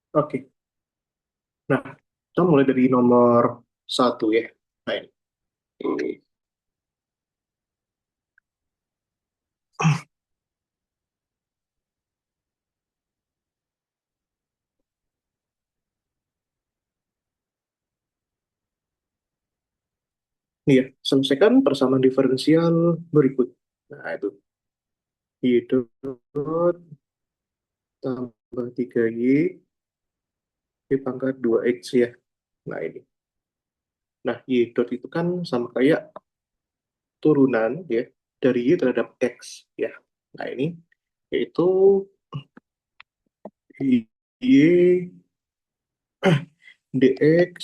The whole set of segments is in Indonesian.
Oke. Nah, kita mulai dari nomor satu ya. Nah, ini. Ini ya, selesaikan persamaan diferensial berikut. Nah, itu. Y dot tambah 3Y, Y pangkat 2X ya. Nah, ini. Nah, Y dot itu kan sama kayak turunan ya dari Y terhadap X ya. Nah, ini yaitu Y dx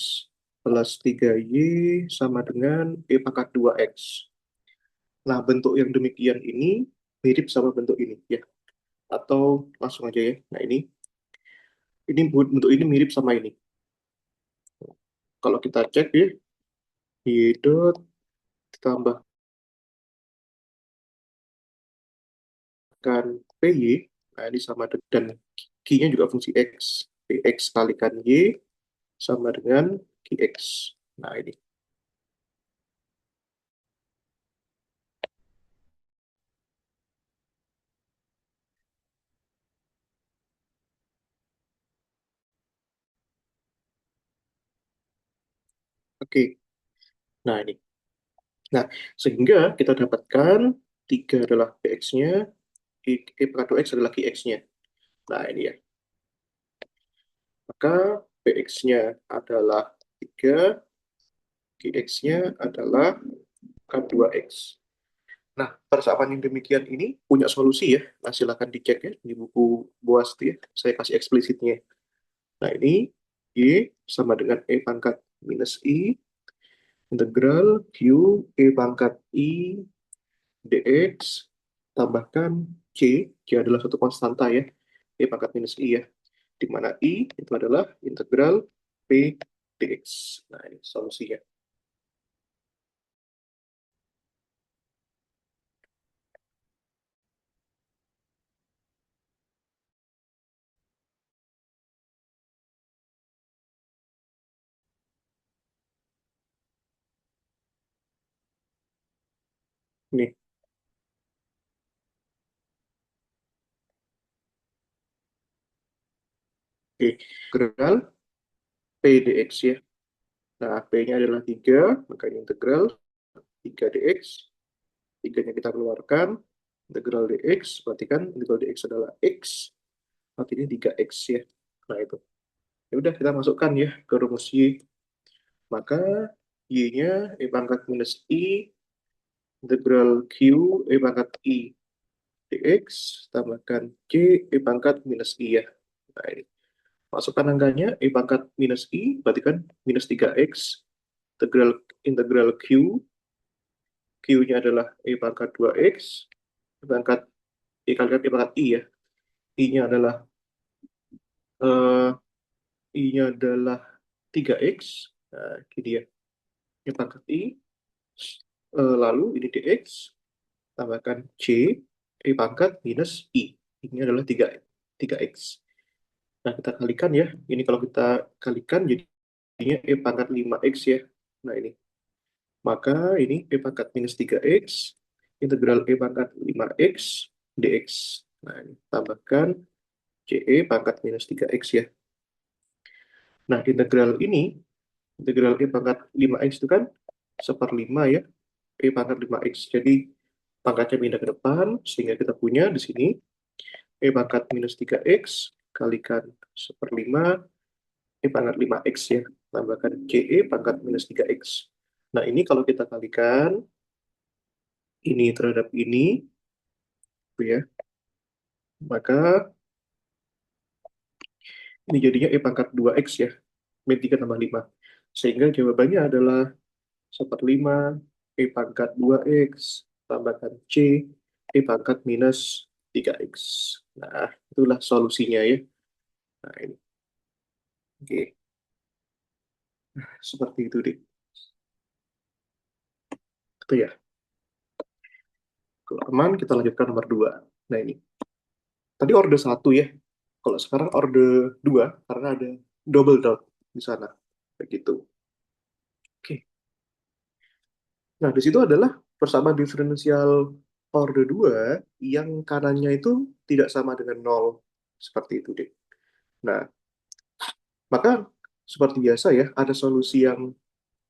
plus 3Y sama dengan Y pangkat 2X. Nah, bentuk yang demikian ini mirip sama bentuk ini ya. Atau langsung aja ya. Nah, ini bentuk ini mirip sama ini. Kalau kita cek ya, Y dot ditambahkan PY, nah ini sama dan Q-nya juga fungsi X. Px kalikan Y sama dengan Qx. Nah, ini. Oke. Nah, ini. Nah, sehingga kita dapatkan 3 adalah Px-nya, E pangkat 2X adalah Qx-nya. Nah, ini ya. Maka Px-nya adalah 3, Qx-nya adalah K2X. Nah, persamaan yang demikian ini punya solusi ya. Nah, silakan dicek ya di buku BOAS itu ya. Saya kasih eksplisitnya. Nah, ini Y sama dengan E pangkat minus I integral Q E pangkat I dx tambahkan C adalah satu konstanta ya. E pangkat minus I ya. Di mana I itu adalah integral P dx. Nah, ini solusinya. Nih, oke. Integral P dx ya. Nah, P-nya adalah 3, makanya integral 3 dx. 3-nya kita keluarkan, integral dx, berarti kan integral dx adalah x, berarti ini 3x ya. Nah, itu. Ya udah, kita masukkan ya ke rumus Y. Maka Y-nya E pangkat minus I, integral Q, E pangkat I dx, tambahkan C, E pangkat minus I ya. Nah, ini. Masukkan angkanya, E pangkat minus I, berarti kan minus 3x, integral integral Q, Q-nya adalah E pangkat 2x, E pangkat E kalikan E pangkat I ya. I-nya adalah eh, I-nya adalah 3x. Nah, ini dia. Ini pangkat I. Lalu ini dx. Tambahkan C. I pangkat minus I. Ini adalah 3x. Nah, kita kalikan ya. Ini kalau kita kalikan jadinya I pangkat 5x ya. Nah, ini. Maka ini I pangkat minus 3x. Integral I pangkat 5x dx. Nah, ini. Tambahkan CE pangkat minus 3x ya. Nah, integral E pangkat 5x itu kan 1/5 ya, E pangkat 5x. Jadi pangkatnya pindah ke depan, sehingga kita punya di sini E pangkat minus 3x kalikan 1/5 E pangkat 5x ya. Tambahkan CE pangkat minus 3x. Nah, ini kalau kita kalikan ini terhadap ini, ya, maka ini jadinya E pangkat 2x ya, min 3 tambah 5. Sehingga jawabannya adalah 1/5 E pangkat 2x tambahkan C E pangkat minus 3x. Nah, itulah solusinya ya. Nah, ini. Oke, seperti itu deh. Itu ya. Kalau aman, kita lanjutkan nomor 2. Nah, ini. Tadi orde 1 ya. Kalau sekarang orde 2 karena ada double dot di sana. Begitu. Oke. Nah, di situ adalah persamaan diferensial orde 2 yang kanannya itu tidak sama dengan nol. Seperti itu, deh. Nah, maka seperti biasa ya, ada solusi yang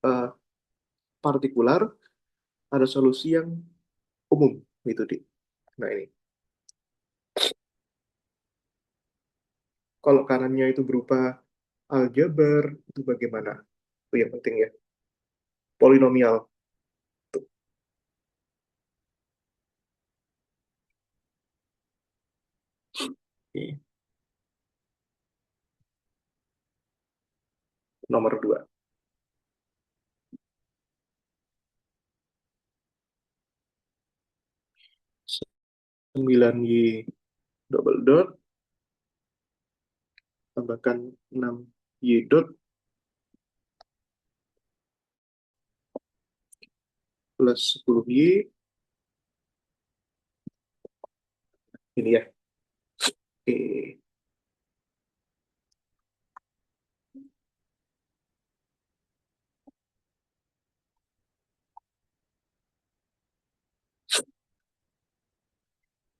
eh, partikular, ada solusi yang umum. Gitu, deh. Nah, ini. Kalau kanannya itu berupa aljabar, itu bagaimana? Itu yang penting ya. Polinomial. Tuh. Ini nomor 2. 9Y double dot tambahkan 6Y dot plus 10Y. Ini ya. Oke.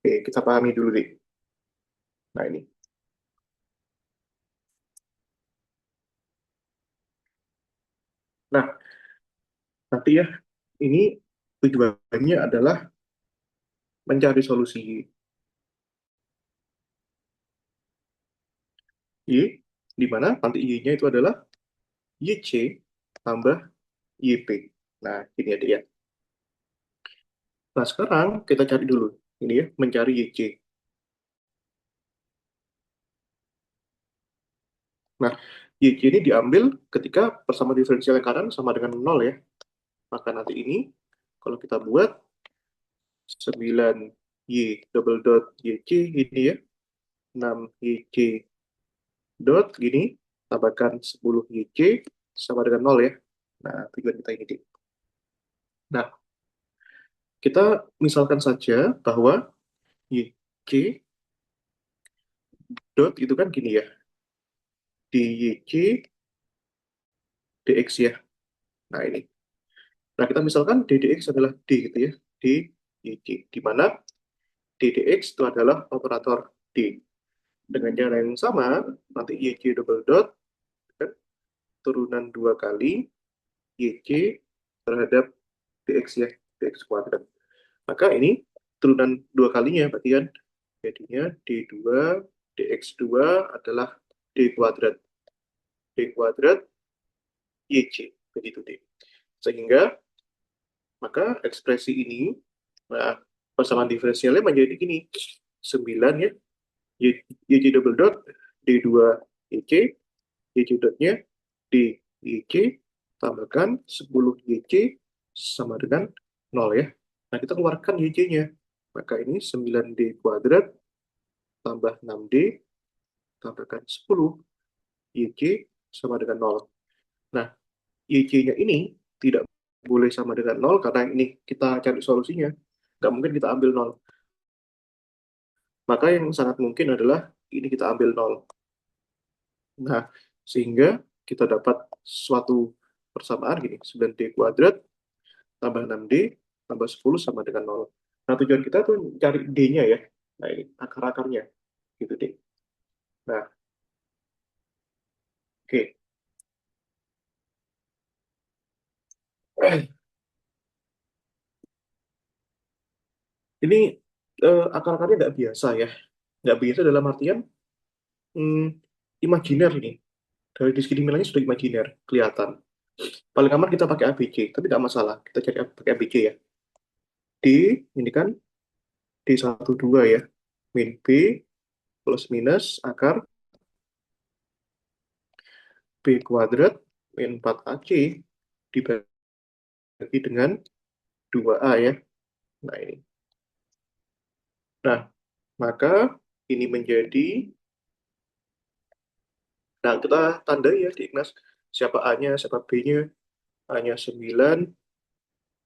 Oke, kita pahami dulu deh. Nah, ini. Nah, nanti ya, ini tujuannya adalah mencari solusi Y, di mana nanti Y-nya itu adalah YC tambah YP. Nah, ini ada ya. Nah, sekarang kita cari dulu. Ini ya, mencari YC. Nah, YC ini diambil ketika persamaan diferensial yang kanan sama dengan nol ya. Maka nanti ini, kalau kita buat 9Y double dot YC ini ya, 6YC dot gini, tambahkan 10YC sama dengan nol ya. Nah, tujuan kita ini. Nah, kita misalkan saja bahwa YC dot itu kan gini ya, di YC dx ya. Nah, ini. Nah, kita misalkan ddx adalah d gitu ya, d YC, di mana ddx itu adalah operator d. Dengan cara yang sama, nanti YC double dot kan, turunan 2 kali YC terhadap dx ya, dx kuadrat. Maka ini turunan 2 kalinya, berarti kan jadinya D2, dx2 adalah D kuadrat. D kuadrat YC, begitu deh. Sehingga, maka ekspresi ini, nah, persamaan diferensialnya menjadi gini, 9 ya, YC double dot, D2 YC, YC dotnya D YC, tambahkan 10 YC sama dengan 0 ya. Nah, kita keluarkan YC-nya. Maka ini 9D kuadrat tambah 6D tambahkan 10. YC sama dengan 0. Nah, YC-nya ini tidak boleh sama dengan 0 karena ini kita cari solusinya. Nggak mungkin kita ambil 0. Maka yang sangat mungkin adalah ini kita ambil 0. Nah, sehingga kita dapat suatu persamaan gini, 9D kuadrat tambah 6D tambah 10 sama dengan 0. Nah, tujuan kita tuh cari D-nya ya. Nah, ini akar-akarnya. Gitu deh. Nah, oke. Ini akar-akarnya nggak biasa ya. Nggak biasa dalam artian hmm, imajiner ini. Dari diskriminannya sudah imajiner, kelihatan. Paling aman kita pakai ABC, tapi nggak masalah. Kita cari pakai ABC ya. D, ini kan D12 ya. Min B plus minus akar B kuadrat min 4AC dibagi dengan 2A ya. Nah, ini. Nah, maka ini menjadi, nah kita tandai ya di Ignas, siapa A-nya, siapa B-nya. A-nya 9,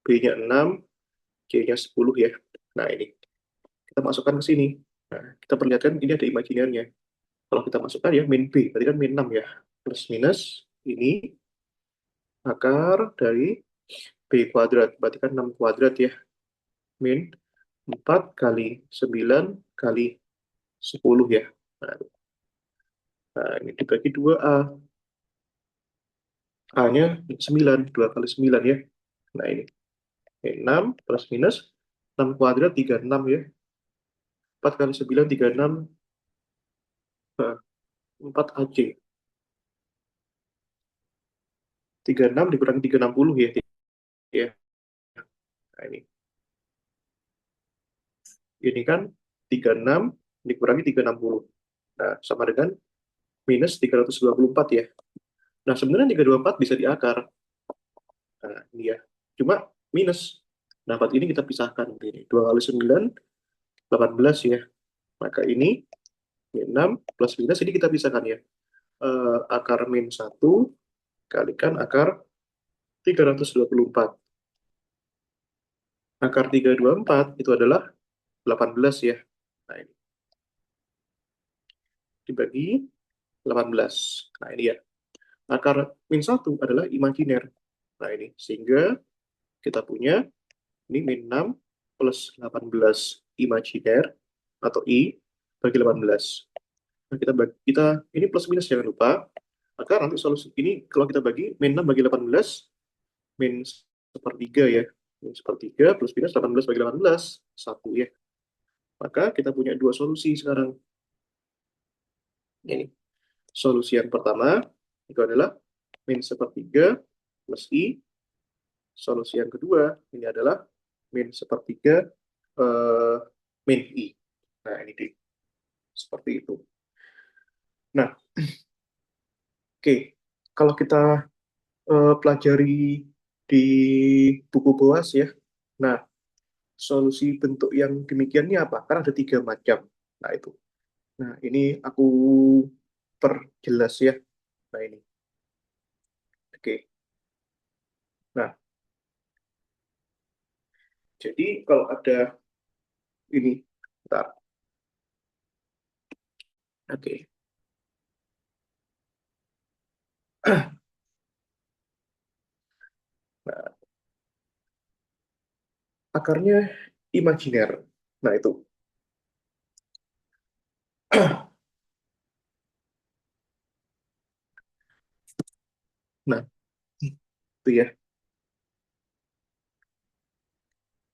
B-nya 6, C-nya 10 ya. Nah, ini. Kita masukkan ke sini. Nah, kita perlihatkan ini ada imajinernya. Kalau kita masukkan ya min B, berarti kan min 6 ya. Plus minus ini akar dari B kuadrat, berarti kan 6 kuadrat ya. Min 4 kali 9 kali 10 ya. Nah, ini dibagi 2A. A-nya 9, 2 kali 9 ya. Nah ini 6 plus minus 6 kuadrat 36 ya. 4 kali 9 36, 4 AC. 36 dikurangi 360 ya. Ya. Nah, ini kan 36 dikurangi 360. Nah, sama dengan minus 324 ya. Nah, sebenarnya 324 bisa diakar. Nah, ini ya. Cuma minus. Nah, 4 ini kita pisahkan. Ini 2 kali 9, 18 ya. Maka ini 6 plus minus ini kita pisahkan ya. Akar min 1 kalikan akar 324. Akar 324 itu adalah 18 ya. Nah, ini dibagi 18. Nah, ini ya. Akar min 1 adalah imajiner. Nah, ini. Sehingga kita punya ini min 6 plus 18 imajiner atau I bagi 18. Nah, kita ini plus minus jangan lupa. Maka nanti solusi ini kalau kita bagi min 6 bagi 18 min sepertiga ya. Min sepertiga plus minus 18 bagi 18 1 ya. Maka kita punya dua solusi sekarang. Ini. Solusi yang pertama itu adalah min sepertiga plus I. Solusi yang kedua ini adalah min sepertiga eh, min I. Nah, ini deh. Seperti itu. Nah, oke. Kalau kita pelajari di buku BOAS ya. Nah, solusi bentuk yang demikian ini apa? Karena ada tiga macam. Nah, itu. Nah, ini aku perjelas ya. Nah, ini. Oke. Nah, jadi kalau ada ini. Bentar. Oke. Nah, akarnya imajiner. Nah, itu. Nah, itu ya.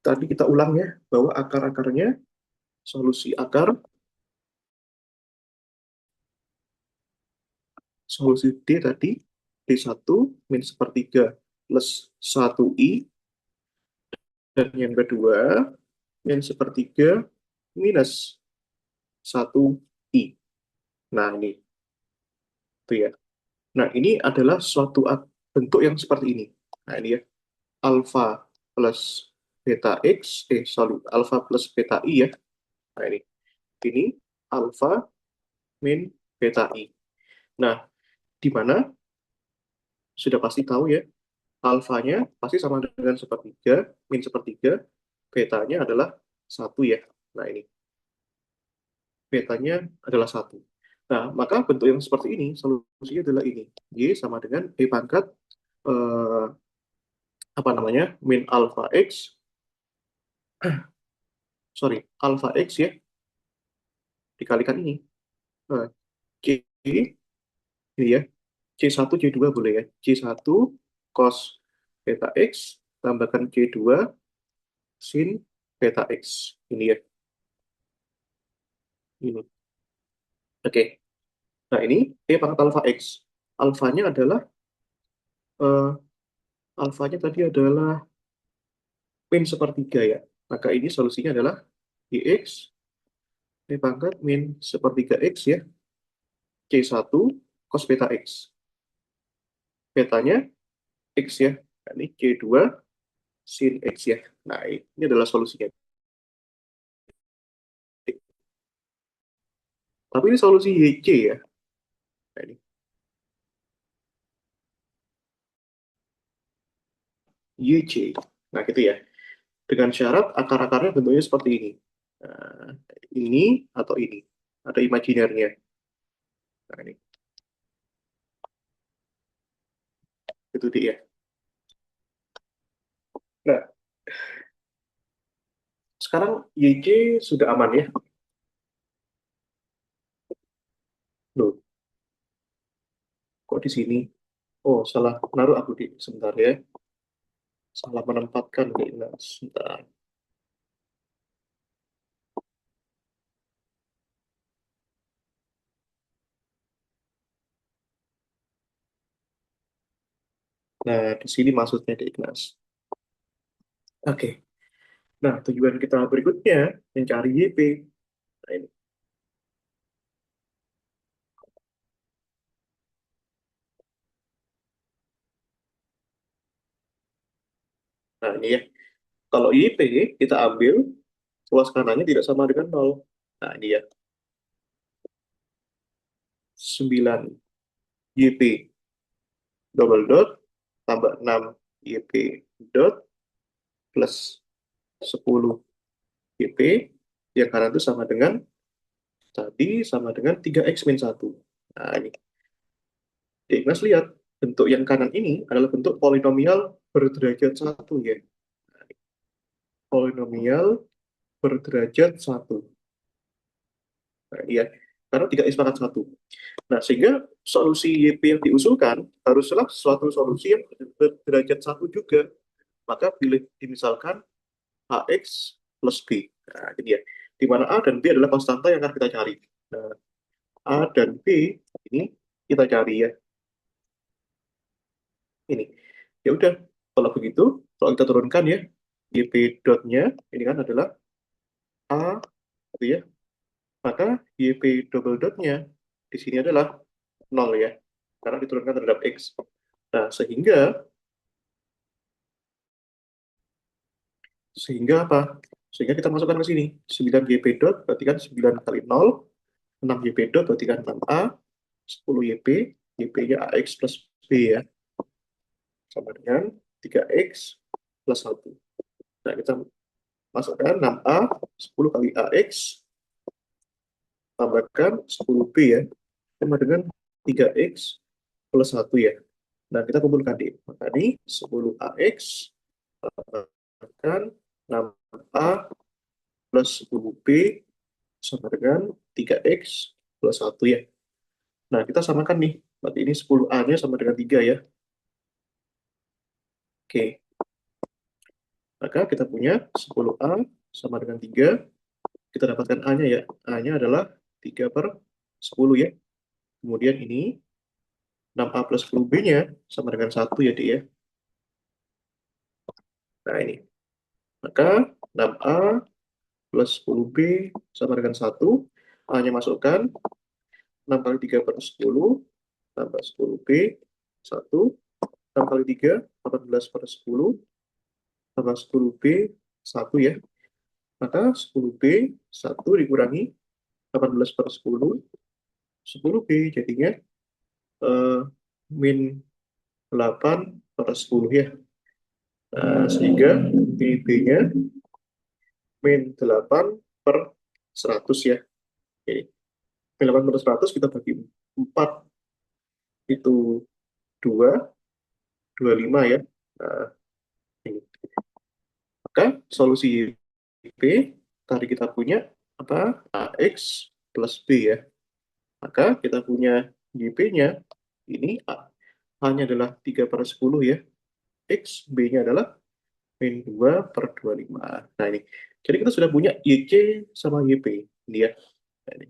Tadi kita ulang ya, bahwa akar-akarnya, solusi akar, solusi D tadi, D1 min sepertiga plus 1I, dan yang kedua, min sepertiga minus 1I. Nah, ini, itu ya. Nah, ini adalah suatu bentuk yang seperti ini. Nah, ini ya, alfa plus beta X, sorry, alfa plus beta I ya. Nah, ini alfa min beta I. Nah, di mana sudah pasti tahu ya, alfanya pasti sama dengan sepertiga, min sepertiga, betanya adalah satu ya. Nah, ini betanya adalah satu. Nah, maka bentuk yang seperti ini, solusinya adalah ini. Y sama dengan E pangkat, eh, apa namanya, min alfa X, sorry, alfa X ya, dikalikan ini. C, ini ya, C1, C2 boleh ya. C1 cos beta X, tambahkan C2 sin beta X. Ini ya, ini. Oke, nah ini E pangkat alfa X. Alfanya adalah, eh, alfanya tadi adalah min sepertiga ya. Maka ini solusinya adalah dx E pangkat min sepertiga X ya. C1 cos beta X. Betanya X ya. Nah, ini C2 sin X ya. Nah, ini adalah solusinya. Tapi ini solusi YC ya. Nah, ini YC. Nah, gitu ya. Dengan syarat akar-akarnya bentuknya seperti ini. Nah, ini atau ini. Ada imajinernya. Nah, ini. Itu dia. Nah, sekarang YC sudah aman ya. Loh, kok di sini? Oh, salah naruh aku di sebentar ya. Salah menempatkan di nah, sebentar. Nah, di sini maksudnya di Ignas. Oke. Nah, tujuan kita berikutnya mencari YP. Nah, ini. Nah, ini ya. Kalau YP kita ambil luas kanannya tidak sama dengan nol. Nah, ini ya. 9 YP double dot tambah 6 YP dot plus 10 YP yang kanan itu sama dengan tadi sama dengan 3x min 1. Nah, ini. Oke, Mas lihat bentuk yang kanan ini adalah bentuk polinomial berderajat satu ya. Polinomial berderajat satu. Nah, iya, karena 3x pangkat 1. Nah, sehingga solusi YP yang diusulkan haruslah suatu solusi yang berderajat satu juga. Maka pilih misalkan AX plus B. Nah, ini ya. Di mana A dan B adalah konstanta yang akan kita cari. Nah, A dan B ini kita cari ya. Ini. Ya udah, kalau begitu, kalau kita turunkan ya, YP dotnya ini kan adalah A, gitu ya. Maka YP double dotnya di sini adalah 0 ya. Karena diturunkan terhadap X. Nah, sehingga apa? Sehingga kita masukkan ke sini. 9 YP dot berarti kan 9 kali 0, 6 YP dot berarti kan 6A, 10 YP, YP-nya AX plus B ya, sama dengan 3X plus 1. Nah, kita masukkan 6A, 10 kali AX, tambahkan 10B ya, sama dengan 3X plus 1 ya. Nah, kita kumpulkan di. Maka ini 10AX tambahkan 6A plus 10B sama dengan 3X plus 1 ya. Nah, kita samakan nih. Berarti ini 10A-nya sama dengan 3 ya. Oke. Maka kita punya 10A sama dengan 3. Kita dapatkan A-nya ya. A-nya adalah 3 per 10 ya. Kemudian ini 6A plus 10B-nya sama dengan 1 ya, Dik ya. Nah, ini. Maka 6A plus 10B sama dengan 1. A-nya masukkan. 6 kali 3 per 10. Tambah 10B. 1. 6 kali 3. 18 per 10. Tambah 10B. 1 ya. Maka 10B 1 dikurangi 18 per 10. 10B jadinya eh, min 8 per 10 ya. Nah, sehingga B-nya min 8 per 100 ya. Oke. Min 8 per 100 kita bagi 4 itu 2, 25 ya. Nah, ini. Maka solusi B tadi kita punya apa? AX plus B ya. Maka kita punya YP-nya ini A-nya adalah 3 per 10 ya. X, B-nya adalah min 2 per 25. Nah ini. Jadi kita sudah punya YC sama YP. Ini ya. Nah, ini.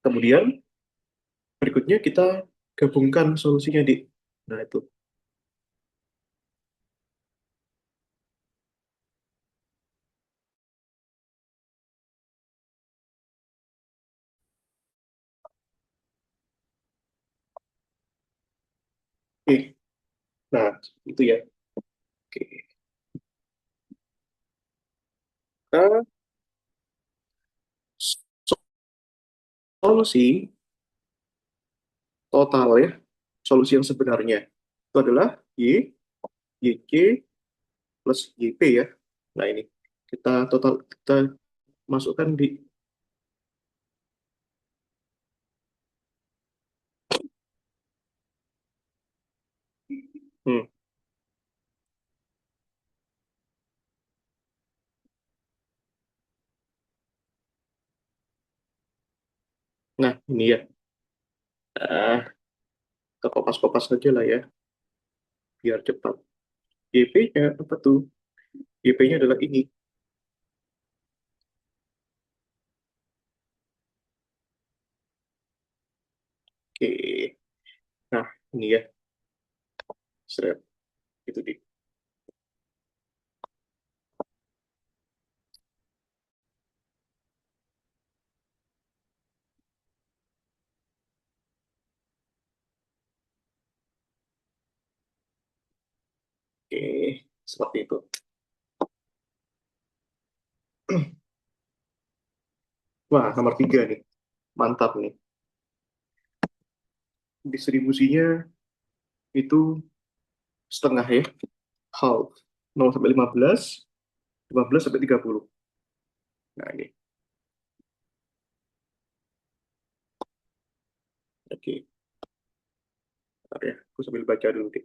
Kemudian berikutnya kita gabungkan solusinya di. Nah itu. Oke. Nah itu ya. Oke. Kita solusi total ya. Solusi yang sebenarnya. Itu adalah YC plus YP ya. Nah ini. Kita masukkan di Nah, ini ya. Kita kopas-kopas saja lah ya, biar cepat. YP-nya apa tuh? YP-nya adalah ini. Oke. Nah, ini ya. Seret. Itu di. Oke. Seperti itu. Wah, nomor 3 nih. Mantap nih. Distribusinya itu setengah ya. Half. 0 sampai 15, 15 sampai 30. Nah, ini. Oke. Bentar ya. Aku sambil baca dulu deh.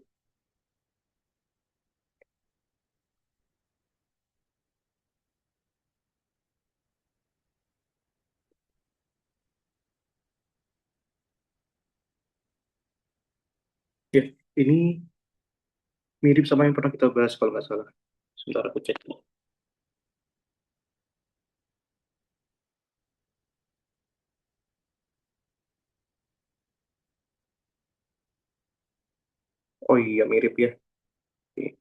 Ya, ini mirip sama yang pernah kita bahas kalau nggak salah. Sebentar aku cek. Oh iya, mirip ya. Oke.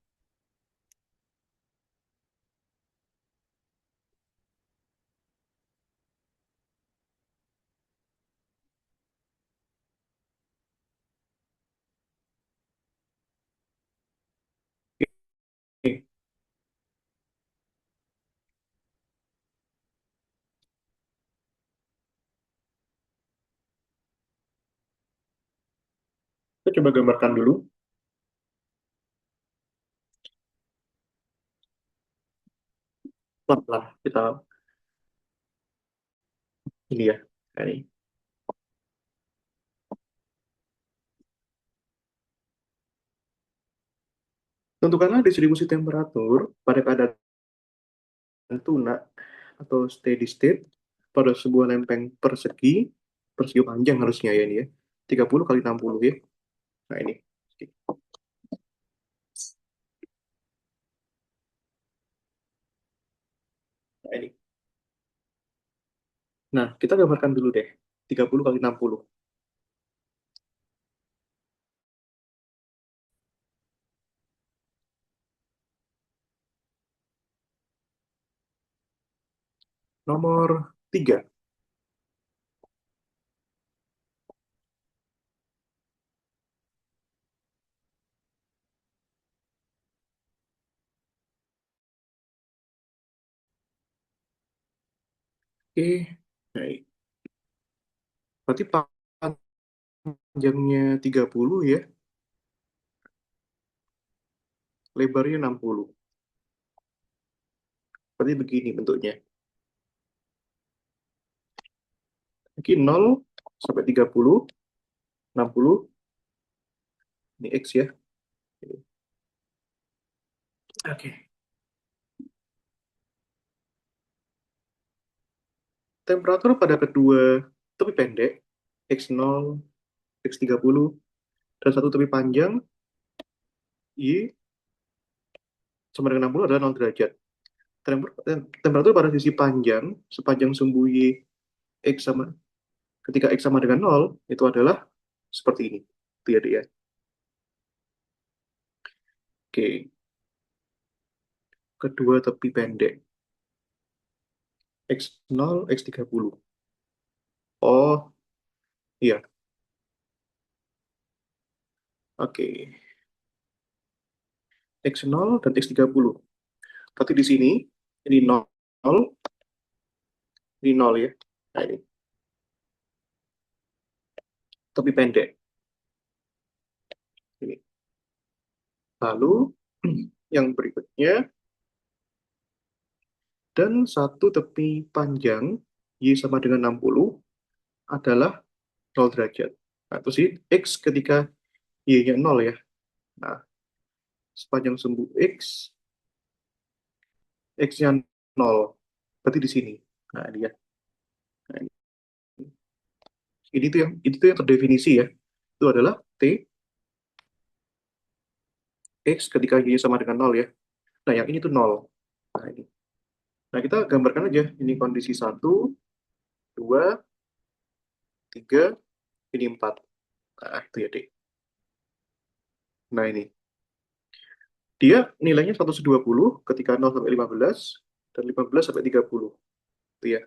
Oke. Kita coba gambarkan dulu. Pelan-pelan. Kita ini ya. Nah, ini. Tentukanlah distribusi temperatur pada keadaan tuna atau steady state pada sebuah lempeng persegi, persegi panjang harusnya ya ini ya. 30 kali 60 ya. Nah ini. Nah ini. Nah, kita gambarkan dulu deh. 30 kali 60. Nomor 3. Oke. Nah, ini. Berarti panjangnya 30 ya, lebarnya 60. Berarti begini bentuknya. Oke, 0 sampai 30, 60, ini X ya. Oke. Temperatur pada kedua tepi pendek, X0, X30, dan satu tepi panjang, Y, sama dengan 60 adalah 0 derajat. Temperatur pada sisi panjang, sepanjang sumbu Y, X sama, ketika X sama dengan 0, itu adalah seperti ini. Itu ya, dia. Oke. Kedua tepi pendek, X0, X30. Oh, iya. Oke. X0 dan X30. Berarti di sini, ini 0, ini 0 ya. Nah, ini. Tepi pendek. Ini. Lalu, yang berikutnya, dan satu tepi panjang, Y sama dengan 60, adalah 0 derajat. Nah, itu sih X ketika Y-nya 0 ya. Nah, sepanjang sumbu X, X-nya 0. Berarti di sini. Nah, dia. Nah, ini. Itu yang terdefinisi ya. Itu adalah T X ketika Y sama dengan nol ya. Nah, yang ini tuh nol. Nah, ini. Nah, kita gambarkan aja. Ini kondisi satu, 2, 3, ini 4. Nah, itu ya, D. Nah, ini. Dia nilainya 120 ketika 0 sampai 15 dan 15 sampai 30. Itu ya.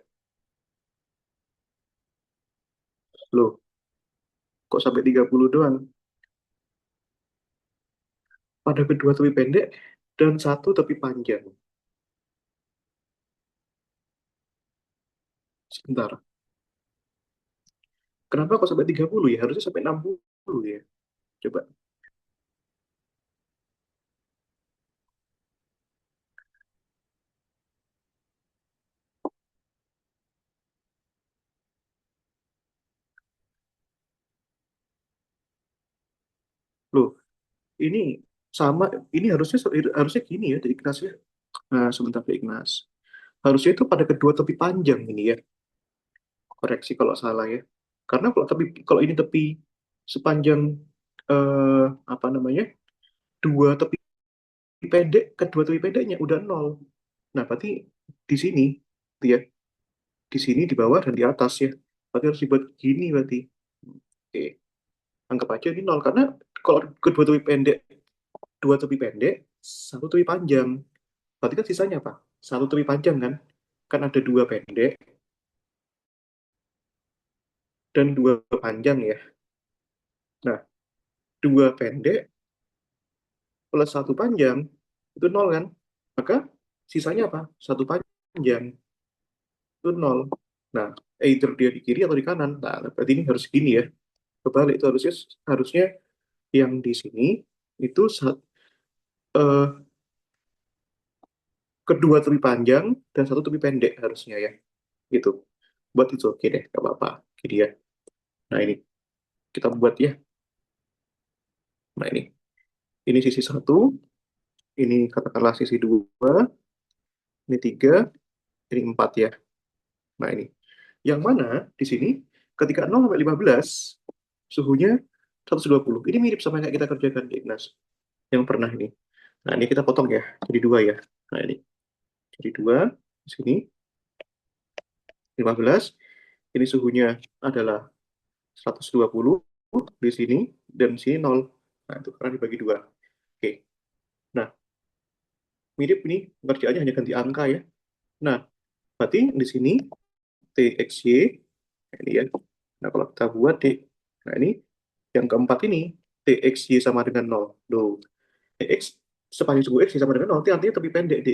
Loh, kok sampai 30 doang? Pada kedua tepi pendek dan satu tepi panjang. Sebentar. Kenapa kok sampai 30 ya? Harusnya sampai 60 ya. Coba. Loh, ini sama, ini harusnya gini ya di Ignas ya. Nah, sebentar di Ignas. Harusnya itu pada kedua tepi panjang ini ya. Koreksi kalau salah ya. Karena kalau ini tepi sepanjang apa namanya? Dua tepi pendek, kedua tepi pendeknya udah nol. Nah, berarti di sini ya, di sini di bawah dan di atas ya. Berarti harus dibuat gini berarti. Oke, anggap aja ini nol karena kalau kedua tepi pendek, dua tepi pendek, satu tepi panjang. Berarti kan sisanya apa? Satu tepi panjang kan? Kan ada dua pendek dan dua panjang ya. Nah, dua pendek plus satu panjang itu nol kan? Maka sisanya apa? Satu panjang itu nol. Nah, either dia di kiri atau di kanan. Nah, berarti ini harus gini ya. Kebalik itu harusnya harusnya yang di sini itu eh, kedua tepi panjang dan satu tepi pendek harusnya ya. Gitu. Buat itu oke deh, gak apa-apa. Gini ya. Nah, ini kita buat ya. Nah, ini sisi satu, ini katakanlah sisi dua, ini tiga, ini empat ya. Nah, ini. Yang mana di sini ketika 0 sampai 15 suhunya 120. Ini mirip sama yang kita kerjakan di Ignas yang pernah ini. Nah, ini kita potong ya, jadi dua ya. Nah, ini jadi dua, di sini 15. Ini suhunya adalah 120 di sini dan di sini 0. Nah, itu karena dibagi dua. Oke. Nah, mirip ini kerjaannya hanya ganti angka ya. Nah, berarti di sini TXY ini ya. Nah, kalau kita buat D, nah ini yang keempat ini TXY sama dengan 0. Loh, TX sepanjang suku X sama dengan 0, itu artinya tepi pendek, D.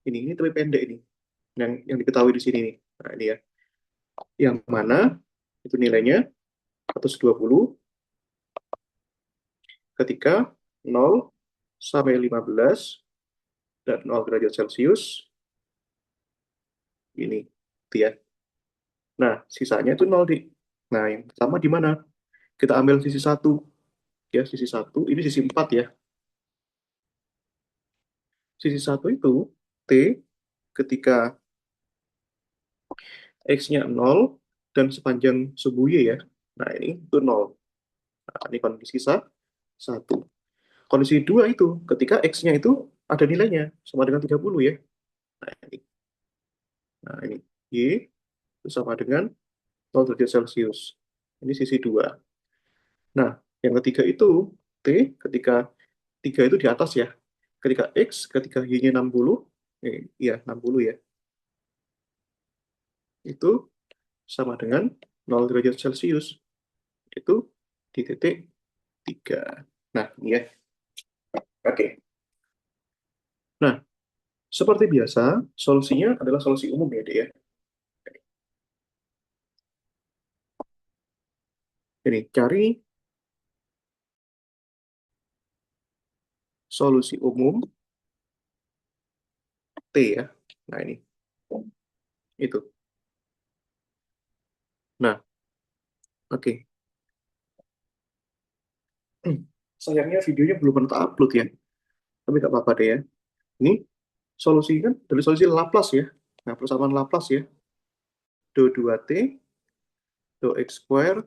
Ini tepi pendek ini. Yang diketahui di sini nih. Nah, ini ya. Yang mana itu nilainya 120 ketika 0 sampai 15 dan 0 derajat Celcius ini dia. Nah, sisanya itu 0 di. Nah, yang pertama di mana? Kita ambil sisi satu ya, sisi satu ini sisi 4 ya. Sisi satu itu T ketika X-nya 0 dan sepanjang sumbu Y ya. Nah, ini itu 0. Nah, ini kondisi satu. Kondisi dua itu ketika X-nya itu ada nilainya sama dengan 30 ya. Nah, ini. Nah, ini Y itu sama dengan 0 derajat Celcius. Ini sisi dua. Nah, yang ketiga itu T ketika 3 itu di atas ya. Ketika X, ketika Y-nya 60, iya 60 ya, itu sama dengan 0 derajat Celcius. Itu di titik 3. Nah, ini ya. Oke. Nah, seperti biasa, solusinya adalah solusi umum ya, Dek ya. Ini, cari solusi umum T ya. Nah, ini. Itu. Nah, oke. Sayangnya videonya belum pernah upload ya. Tapi nggak apa-apa deh ya. Ini solusi kan dari solusi Laplace ya. Nah, persamaan Laplace ya. Do 2T, do X square,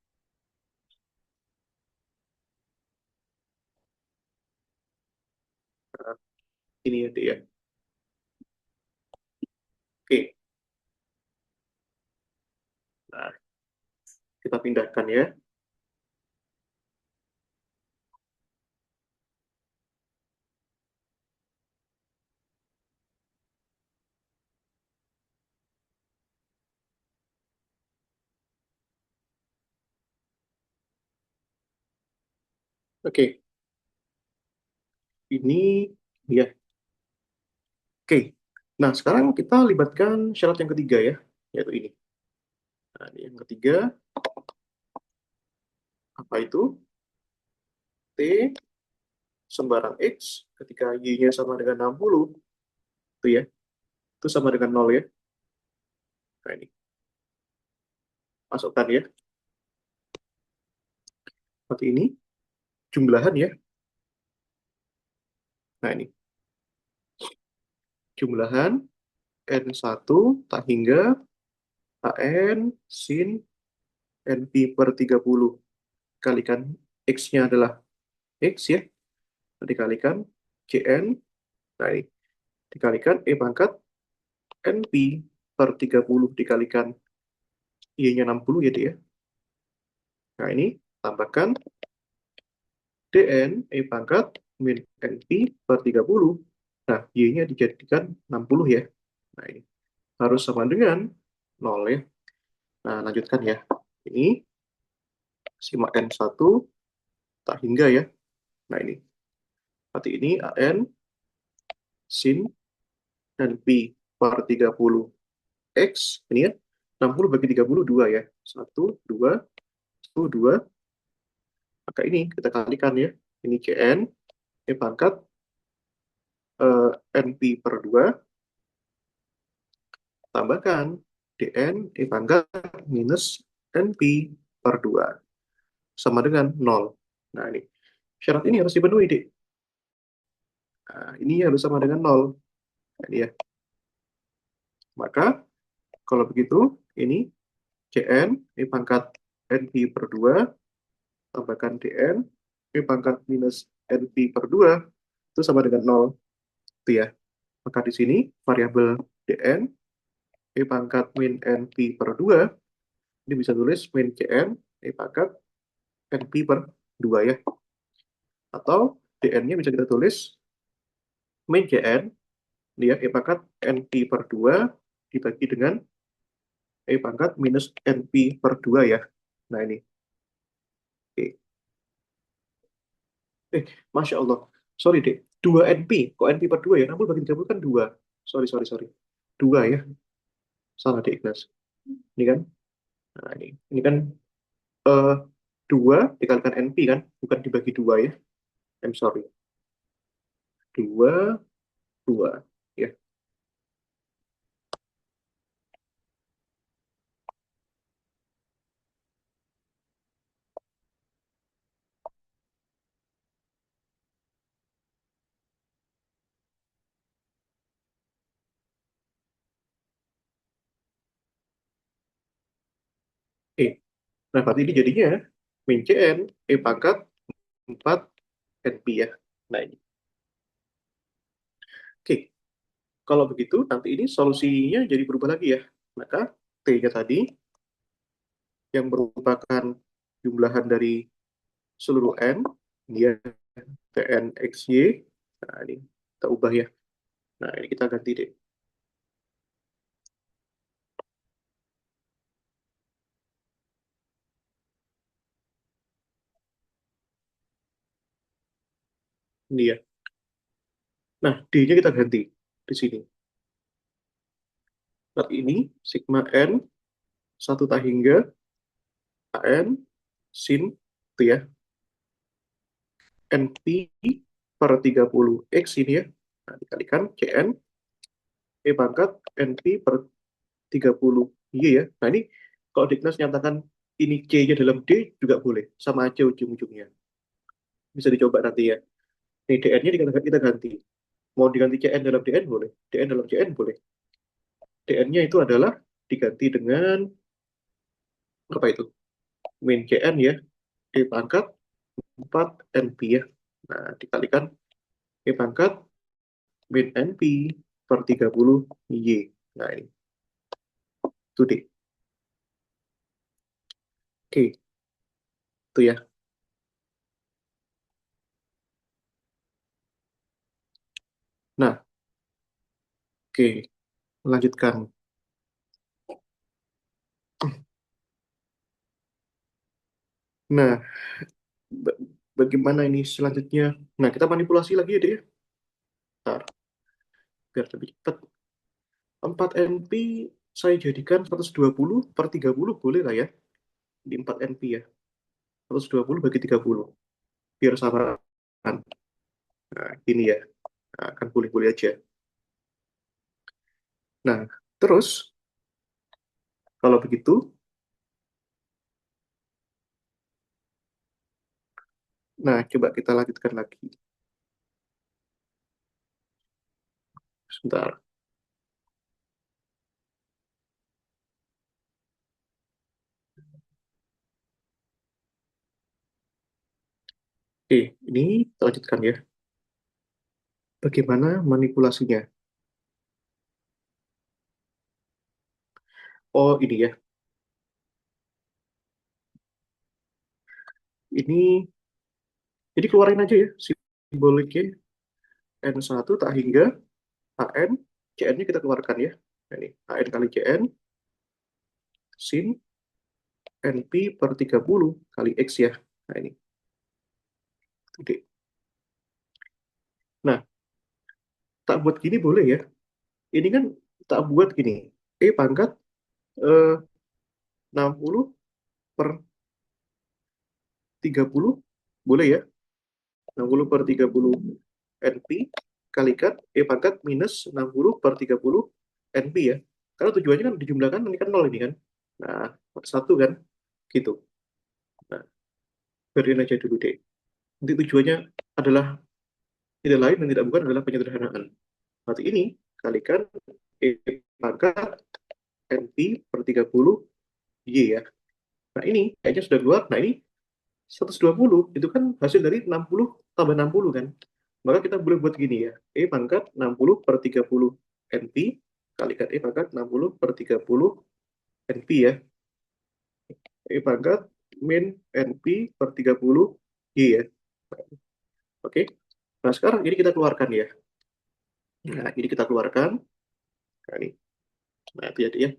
Ini ya, Dek ya. Oke, nah kita pindahkan ya. Oke, ini ya. Oke, nah sekarang kita libatkan syarat yang ketiga ya, yaitu ini. Nah, ini yang ketiga, apa itu? T sembarang X ketika Y-nya sama dengan 60, itu ya, itu sama dengan 0 ya. Nah ini, masukkan ya. Seperti ini, jumlahan ya. Nah ini, jumlahan N1 tak hingga AN sin NP per 30. Kalikan X-nya adalah X ya, dikalikan CN, nah ini, dikalikan E pangkat NP per 30 dikalikan Y-nya 60 ya dia. Nah ini, tambahkan DN E pangkat min NP per 30. Nah, Y-nya dijadikan 60 ya. Nah ini, harus sama dengan 0 ya. Nah, lanjutkan ya. Ini, simak N1 tak hingga ya. Nah ini, berarti ini AN sin dan P per 30 X, ini ya, 60 bagi 30, 2 ya. 1, 2, 1, 2. Maka ini kita kalikan ya. Ini CN, ini pangkat NP per 2, tambahkan DN, ini pangkat minus NP per 2. Sama dengan 0. Nah ini, syarat ini harus dipenuhi, Dik. Nah, ini harus sama dengan 0. Nah, ini ya. Maka, kalau begitu, ini CN, ini pangkat NP per 2, tambahkan DN, ini pangkat minus NP per 2, itu sama dengan 0. Itu ya. Maka di sini variabel dn e pangkat min np per 2 ini bisa tulis min cn e pangkat np per 2 ya. Atau dn-nya bisa kita tulis min cn dia e pangkat np per 2 dibagi dengan e pangkat minus np per 2 ya. Nah ini. Oke. Masya Allah. Sorry deh. 2 np. Kok np per 2 ya? Namun bagi 30 kan 2. Sorry, sorry, sorry. 2 ya. Salah deh, Ignas. Ini kan. Nah, ini kan eh, 2 dikalikan NP kan, bukan dibagi 2 ya. I'm sorry. 2 2 ya. Oke. Nah, berarti ini jadinya min CN E pangkat 4 NP ya. Nah, ini. Oke. Kalau begitu, nanti ini solusinya jadi berubah lagi ya. Maka T-nya tadi yang merupakan jumlahan dari seluruh N, dia TN XY. Nah, ini kita ubah ya. Nah, ini kita ganti deh. Ini ya. Nah, D-nya kita ganti di sini. Saat ini, sigma N, 1 tak hingga AN, sin, itu ya, NP per 30 X ini ya. Nah, dikalikan CN, E pangkat NP per 30 Y ya. Nah, ini kalau Dignas nyatakan ini C-nya dalam D juga boleh. Sama aja ujung-ujungnya. Bisa dicoba nanti ya. Ini DN-nya kita ganti. Mau diganti CN dalam DN boleh. DN dalam CN boleh. DN-nya itu adalah diganti dengan apa itu? Min CN ya. E pangkat 4 NP ya. Nah, dikalikan E pangkat min NP per 30 Y. Nah, ini. Itu deh. Oke, itu ya. Nah, oke. Melanjutkan. Nah, ba- bagaimana ini selanjutnya? Nah, kita manipulasi lagi ya, deh. Bentar, biar lebih cepat. 4 NP saya jadikan 120 per 30 boleh lah ya. Di 4 NP ya. 120 bagi 30. Biar sama kan. Nah, ini ya. Nah, kan boleh-boleh aja. Nah, terus kalau begitu, nah coba kita lanjutkan lagi. Sebentar. Oke, ini kita lanjutkan ya. Bagaimana manipulasinya? Oh, ini ya. Ini, jadi keluarin aja ya simboliknya. N1 tak hingga HN, CN-nya kita keluarkan ya. Nah, ini HN kali CN, sin NP per 30 kali X ya. Nah, ini. Oke. Nah, tak buat gini boleh ya. Ini kan tak buat gini. Pangkat eh, 60 per 30 boleh ya. 60 per 30 NP kalikan pangkat minus 60 per 30 NP ya. Karena tujuannya kan dijumlahkan ini kan nol ini kan. Nah, satu kan gitu. Nah, biarin aja dulu deh. Nanti tujuannya adalah tidak lain dan tidak bukan adalah penyederhanaan. Berarti ini kalikan pangkat NP per 30 Y ya. Nah, ini kayaknya sudah keluar. Nah, ini 120 itu kan hasil dari 60 tambah 60 kan. Maka kita boleh buat gini ya. Pangkat 60 per 30 NP kalikan pangkat 60 per 30 NP ya. Pangkat min NP per 30 Y ya. Oke. Nah, sekarang ini kita keluarkan ya. Nah, ini kita keluarkan. Nah, ini. Nah, itu ya.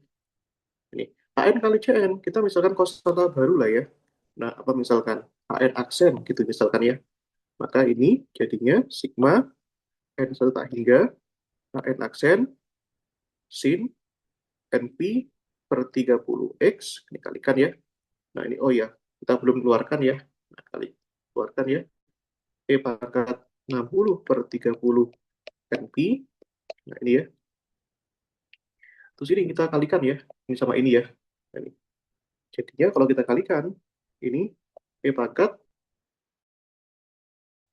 Ini. HN kali CN, kita misalkan konstanta baru lah ya. Nah, apa misalkan? HN aksen gitu misalkan ya. Maka ini jadinya sigma N1 tak hingga HN aksen sin NP per 30X. Ini kalikan ya. Nah, ini oh ya, kita belum keluarkan ya. Nah, kali keluarkan ya. Pangkat 60 per 30 NP. Nah, ini ya. Terus ini kita kalikan ya. Ini sama ini ya. Nah, ini. Jadinya kalau kita kalikan, ini pangkat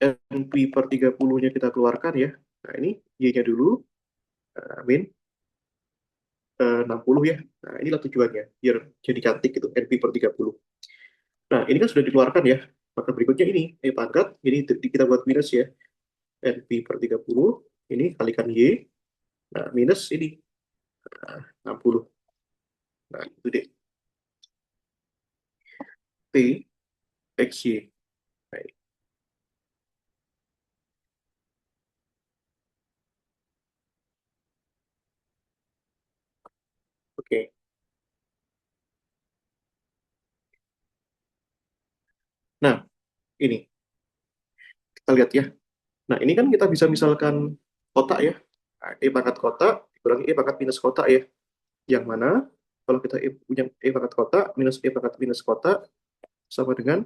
NP per 30-nya kita keluarkan ya. Nah, ini Y-nya dulu, min 60 ya. Nah, inilah tujuannya, biar jadi cantik gitu, NP per 30. Nah, ini kan sudah dikeluarkan ya. Maka berikutnya ini, pangkat, ini kita buat minus ya. NP per 30, ini kalikan Y, nah, minus ini, 60. Nah, itu deh. T, X, Y. Nah, ini. Oke. Nah, ini, kita lihat ya. Nah, ini kan kita bisa misalkan kotak ya. Nah, pangkat kotak, dikurangi pangkat minus kotak ya. Yang mana kalau kita punya pangkat kotak minus pangkat minus kotak sama dengan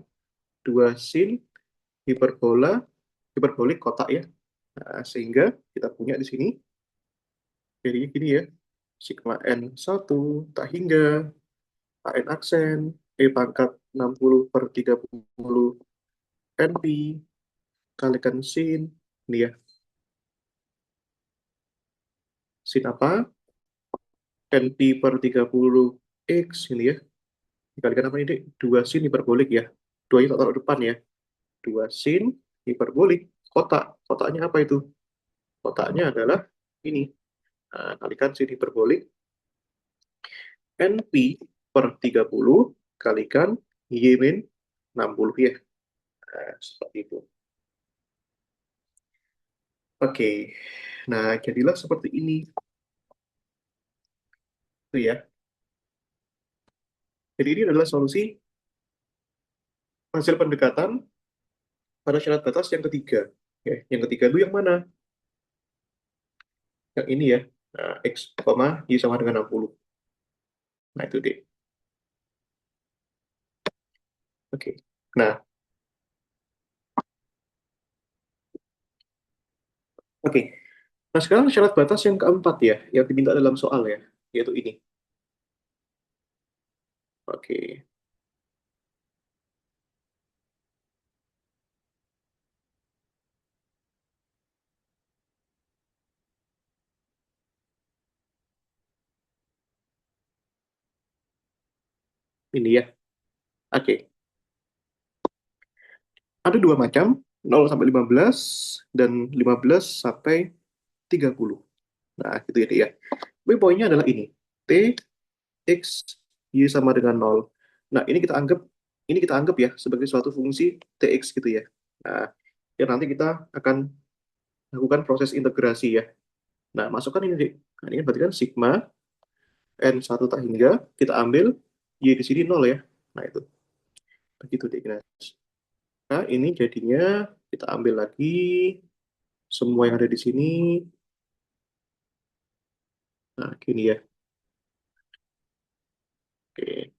2 sin hiperbolik kotak ya. Nah, sehingga kita punya di sini jadi gini ya. Sigma N1 tak hingga AN aksen pangkat 60 per 30 NP kalikan sin ini ya. Sin apa? NP per 30 X ini ya. Dikalikan apa ini? 2 sin hiperbolik ya. 2 nya taruh depan ya. 2 sin hiperbolik kotak. Kotaknya apa itu? kotaknya adalah ini. Nah, kalikan sini hiperbolik NP per 30 kalikan Y min 60 ya. Nah, seperti itu. Oke, nah jadilah seperti ini. Itu ya. Jadi ini adalah solusi hasil pendekatan pada syarat batas yang ketiga. Ya, yang ketiga itu yang mana? Yang ini ya. Nah, X, Y sama dengan 60. Nah, itu deh. Oke. Nah, oke. Nah, sekarang syarat batas yang keempat ya, yang diminta dalam soal ya, yaitu ini. Oke. Ini ya. Oke. Ada dua macam, 0 sampai 15 dan 15 sampai 30. Nah, gitu ya, Dek, ya. Tapi poinnya adalah ini. T, X, Y sama dengan 0. Nah, ini kita anggap ya sebagai suatu fungsi TX gitu ya. Nah, ya nanti kita akan lakukan proses integrasi ya. Nah, masukkan ini, Dek. Nah, ini kan berarti kan sigma N1 tak hingga kita ambil Y di sini 0 ya. Nah, itu. Begitu, Dek. Nah, ini jadinya kita ambil lagi semua yang ada di sini. Nah, gini ya. Oke.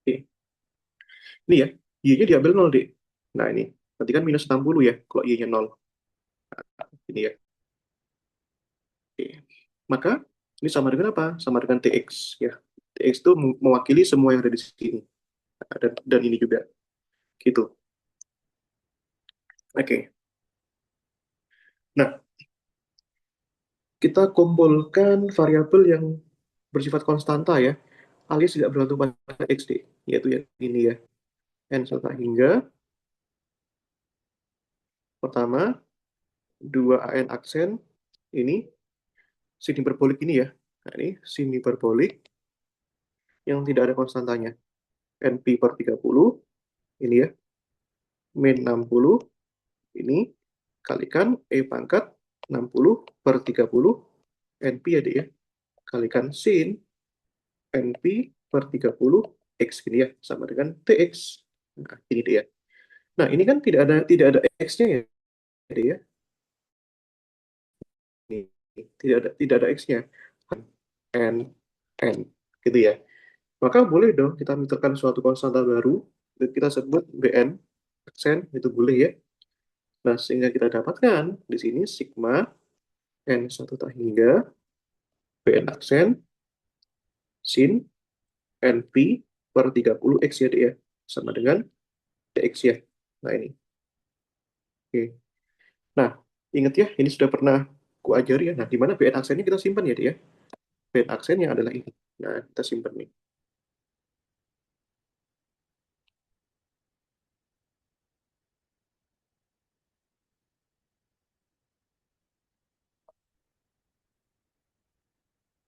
Oke. Ini ya, Y-nya diambil 0, Dek. Nah, ini. Nanti kan minus 60 ya, kalau Y-nya 0. Ini ya. Oke. Maka, ini sama dengan apa? Sama dengan TX. Ya. TX itu mewakili semua yang ada di sini. Nah, dan ini juga. Gitu. Oke. Nah, kita kumpulkan variabel yang bersifat konstanta ya, alias tidak bergantung pada X, Dek. Yaitu yang ini ya. N sampai hingga. Pertama, 2AN aksen. Ini sin hiperbolik ini ya. Nah, ini sin hiperbolik yang tidak ada konstantanya. NP per 30, ini ya, min 60, ini kalikan E pangkat 60 per 30, NP ya deh ya, kalikan sin NP per 30, X gini ya, sama dengan TX. Nah, ini dia. Nah, ini kan tidak ada X-nya ya, deh ya. Ini, tidak ada X-nya. N, N, gitu ya. Maka boleh dong kita menentukan suatu konstanta baru, kita sebut Bn, aksen, itu boleh ya. Nah, sehingga kita dapatkan di sini sigma N1 tak hingga Bn aksen sin NP per 30 X ya, Dek ya. Sama dengan Dx ya. Nah, ini. Oke. Nah, ingat ya, ini sudah pernah kuajari ya. Nah, di mana Bn aksennya kita simpan ya, Dek ya. Bn aksennya adalah ini. Nah, kita simpan nih.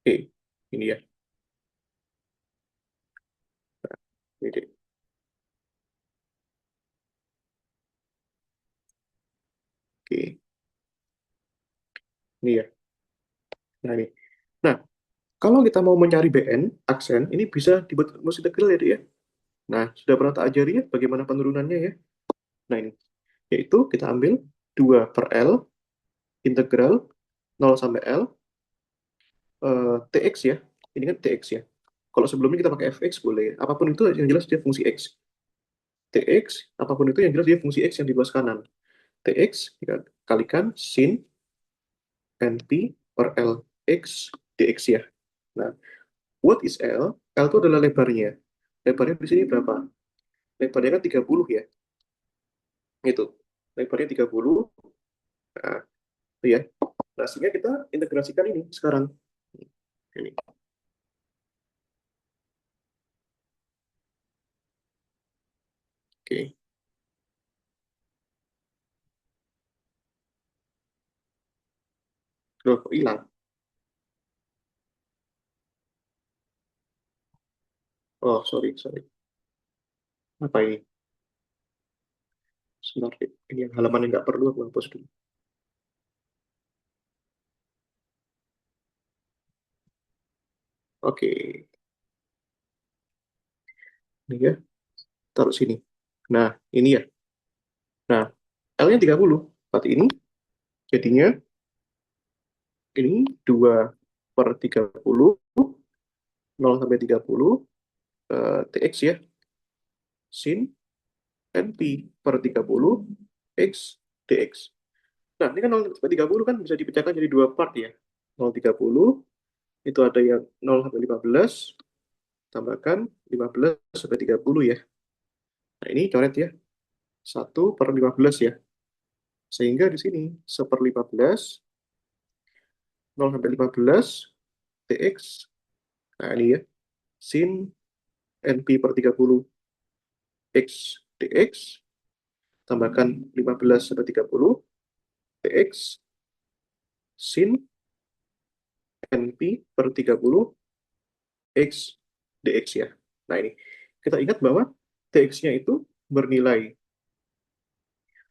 Oke, ini ya. Ini, Dek. Oke, ini ya. Nah, ini. Nah, kalau kita mau mencari Bn aksen, ini bisa dibuat rumus integral ya, Dek ya. Nah, sudah pernah tak ajari ya bagaimana penurunannya ya. Nah, ini. Yaitu kita ambil 2 per L integral 0 sampai L TX ya. Ini kan TX ya. Kalau sebelumnya kita pakai fx boleh. Apapun itu yang jelas dia fungsi x. TX, apapun itu yang jelas dia fungsi x yang di luas kanan. TX kita kalikan sin NP per L x dx ya. Nah, what is L? L itu adalah lebarnya. Lebarnya di sini berapa? Lebarnya kan 30 ya. Itu. Lebarnya 30. Nah, itu ya. Nah, sehingga kita integrasikan ini sekarang. Ini. Oke. Loh, kok hilang? Oh, sorry, sorry. Apa ini? Sebentar, ini yang halaman yang nggak perlu aku hapus dulu. Oke, ini ya, taruh sini. Nah, ini ya. Nah, L-nya 30. Berarti ini jadinya ini 2 per 30, 0 sampai 30, TX ya, sin NP per 30, X dx. Nah, ini kan 0 sampai 30 kan bisa dipecahkan jadi dua part ya. 0,30, itu ada yang 0 sampai 15, tambahkan 15 sampai 30 ya. Nah, ini coret ya, 1/15 ya. Sehingga di sini 1/15, 0 sampai 15, dx. Nah, ini ya, sin NP per 30, X dx, tambahkan 15 sampai 30, dx, sin NP per 30, X dx ya. Nah, ini kita ingat bahwa dx-nya itu bernilai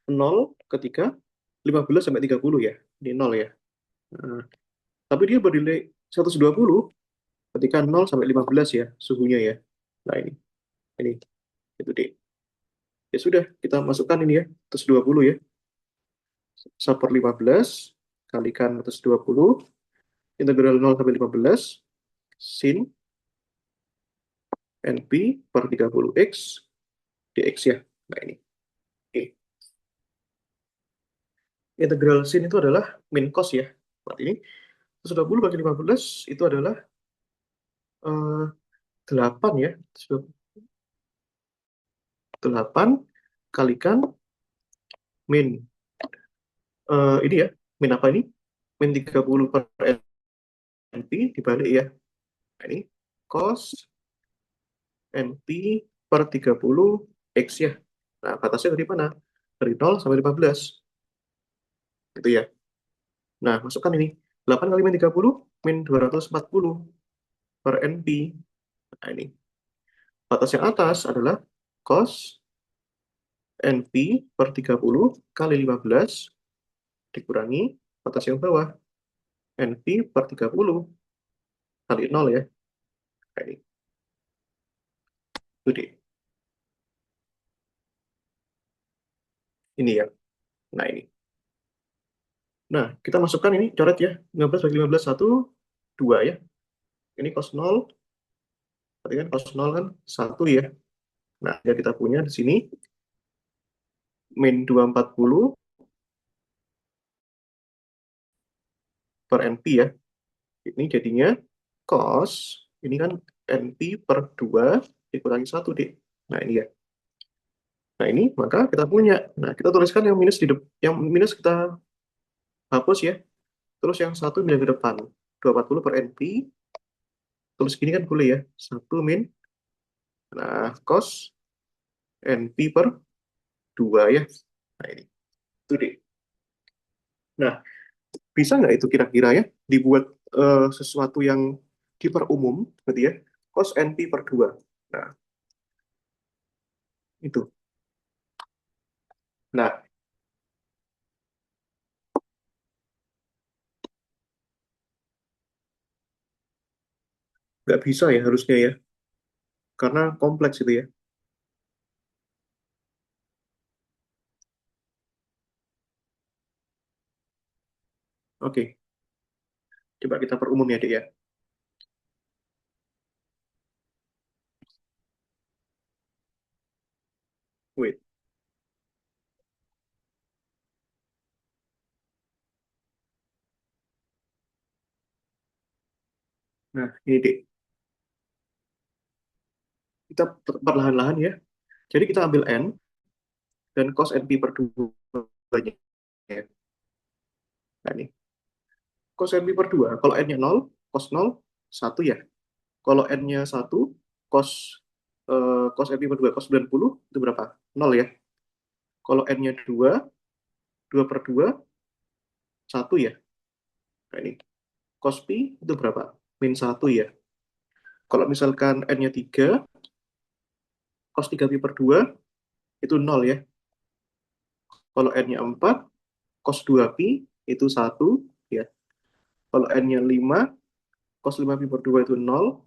0 ketika 15 sampai 30 ya. Ini 0 ya. Nah, tapi dia bernilai 120 ketika 0 sampai 15 ya suhunya ya. Nah, ini itu deh. Ya sudah, kita masukkan ini ya, 120 ya. 1/15 kalikan 120, integral 0 sampai 15, sin NP per 30 X dx ya. Nah, ini. Oke. Integral sin itu adalah min cos ya. Berarti ini 120 bagi 15 itu adalah 8 ya. 8 kalikan min ini ya. Min apa ini? Min 30 per NP dibalik ya. Nah, ini cos NP per 30 X ya. Nah, batasnya dari mana? Dari 0 sampai 15. Gitu ya. Nah, masukkan ini. 8 kali min 30, min 240 per NP. Nah, ini. Batas yang atas adalah cos NP per 30 kali 15 dikurangi batas yang bawah. NP per 30 kali 0 ya. Nah, ini. Itu deh. Ini ya. Nah, ini. Nah, kita masukkan ini, coret ya. 15 bagi 15, 1, 2 ya. Ini cos 0, berarti kan cos 0 kan 1 ya. Nah, ya kita punya di sini min 240 per NP ya. Ini jadinya cos, ini kan NP per 2 dikurangi 1 deh. Nah, ini ya. Nah, ini maka kita punya. Nah, kita tuliskan yang minus yang minus kita hapus ya. Terus yang satu pindah ke depan. 240 per NP. Tulis gini kan boleh ya. 1 min. Nah, cos NP per 2 ya. Nah, ini. Itu deh. Nah, bisa nggak itu kira-kira ya dibuat sesuatu yang diperumum gitu ya. Cos NP per 2. Nah, itu. Nah, nggak bisa ya harusnya ya. Karena kompleks itu ya. Oke, coba kita perumum ya, Dek ya. Wait. Nah, ini Dek. Kita perlahan-lahan ya. Jadi kita ambil N dan cos NP per 2 ya. Nah, ini. Cos NP per 2. Kalau N-nya 0, cos 0, 1 ya. Kalau N-nya 1, cos cos NP per 2, cos 90 itu berapa? 0 ya. Kalau N-nya 2, 2 per 2, 1 ya. Nah, ini. Cos Pi itu berapa? Min 1 ya. Kalau misalkan N-nya 3, cos 3 Pi per 2 itu 0 ya. Kalau N-nya 4, cos 2 Pi itu 1 ya. Kalau N-nya 5, cos 5 Pi per 2 itu 0.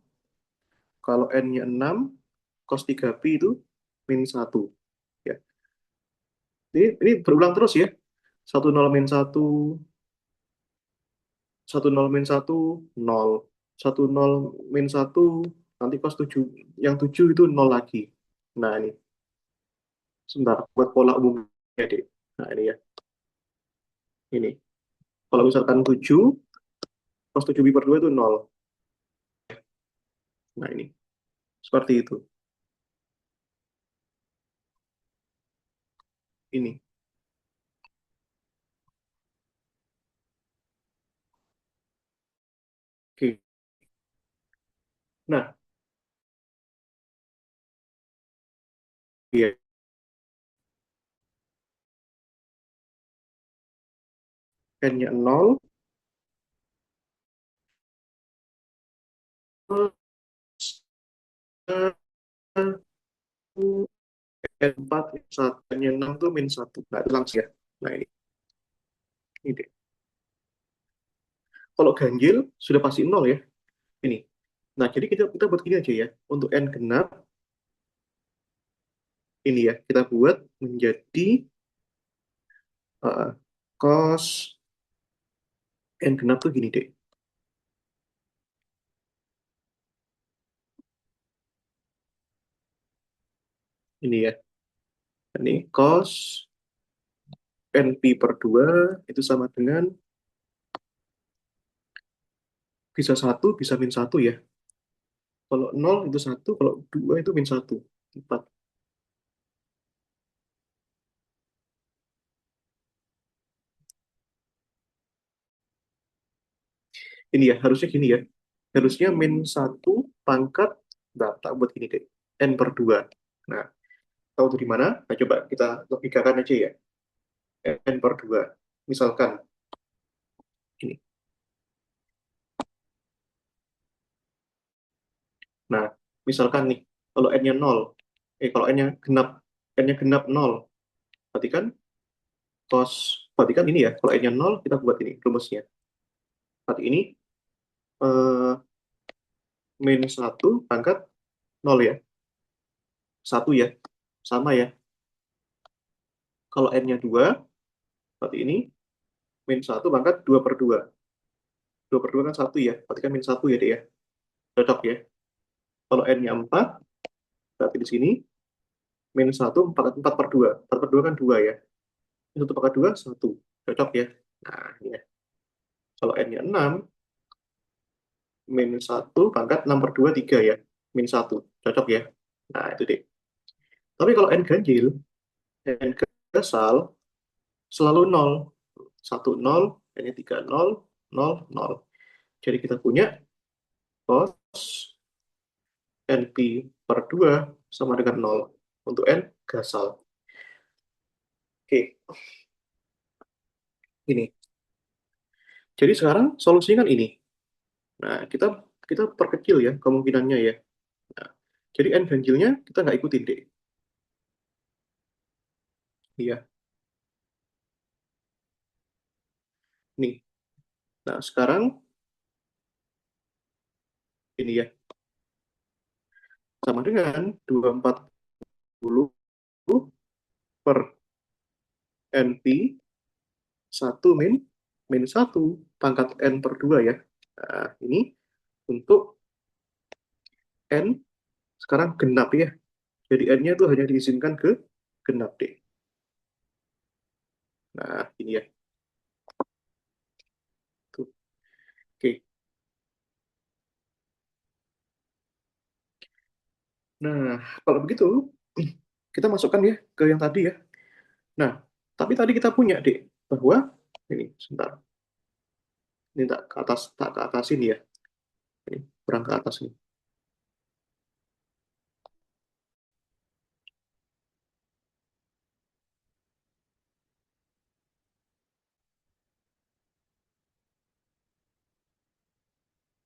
Kalau N-nya 6, cos 3 Pi itu min 1 ya. Ini berulang terus ya. 10 min 1, 10 min 1, 0. 10 min 1, nanti cos 7. Yang 7 itu 0 lagi. Nah, ini. Sebentar, buat pola umumnya, Dek. Nah, ini ya. Ini. Kalau misalkan 7, cos 7 pi per 2 itu 0. Nah, ini. Seperti itu. Ini. Oke. Nah, iya. N-nya 0, N4, N1, N-nya 6 itu min 1. Nah, itu langsung ya. Nah, ini deh. Kalau ganjil, sudah pasti 0 ya. Ini. Nah, jadi kita buat gini aja ya. Untuk N genap, ini ya. Kita buat menjadi cos N genap tuh gini deh. Ini ya. Ini cos NP per 2 itu sama dengan bisa 1, bisa min 1 ya. Kalau 0 itu 1, kalau 2 itu min 1. 4. Ini ya, harusnya gini ya. Harusnya min 1 pangkat data buat gini deh. N per 2. Nah, tahu dari mana? Nah, coba kita logikakan aja ya. N per 2. Misalkan ini. Nah, misalkan nih, kalau N-nya 0, kalau N-nya genap 0, berarti kan berarti kan ini ya, kalau N-nya 0, kita buat ini rumusnya. Berarti ini eh, min 1 pangkat 0 ya. 1 ya. Sama ya. Kalau N-nya 2, berarti ini min 1 pangkat 2 per 2. 2 per 2 kan 1 ya. Berarti kan min 1 ya, deh ya. Cocok ya. Kalau N-nya 4, berarti di sini min 1 4 per 2. 4 per 2 kan 2 ya. Min 1 pangkat 2, 1. Cocok ya. Nah, ini ya. Kalau N-nya 6, min 1 pangkat 6 per 2, 3 ya. Min 1. Cocok ya. Nah, itu deh. Tapi kalau N ganjil, N gasal, selalu 0. 1, 0, N-nya 3, 0, 0, 0. Jadi kita punya cos NP per 2 sama dengan 0 untuk N gasal. Oke, ini. Jadi sekarang solusinya kan ini. Nah, kita kita perkecil ya kemungkinannya ya. Nah, jadi N ganjilnya kita nggak ikutin deh. Iya, nih. Nah, sekarang ini ya. Sama dengan 240 per NP 1 min 1 pangkat N per 2 ya. Nah, ini untuk N sekarang genap ya. Jadi N-nya itu hanya diizinkan ke genap deh. Nah, ini ya. Tuh. Oke. Nah, kalau begitu, kita masukkan ya ke yang tadi ya. Nah, tapi tadi kita punya, Dek, bahwa ini, sebentar. Ini tak ke atas, tak ke atas ini ya. Ini, kurang ke atas nih.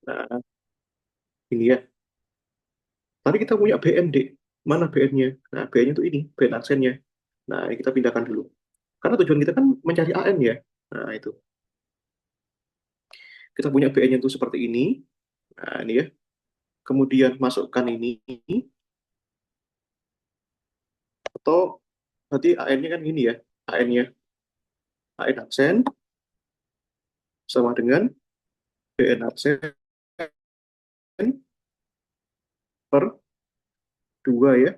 Nah, ini ya. Tadi kita punya BN, Dek. Mana BN-nya? Nah, BN-nya itu ini, BN aksennya. Nah, ini kita pindahkan dulu. Karena tujuan kita kan mencari AN ya. Nah, itu. Kita punya BN-nya itu seperti ini. Nah, ini ya. Kemudian masukkan ini. Atau berarti AN-nya kan gini ya. AN-nya. AN aksen sama dengan BN aksen per 2 ya.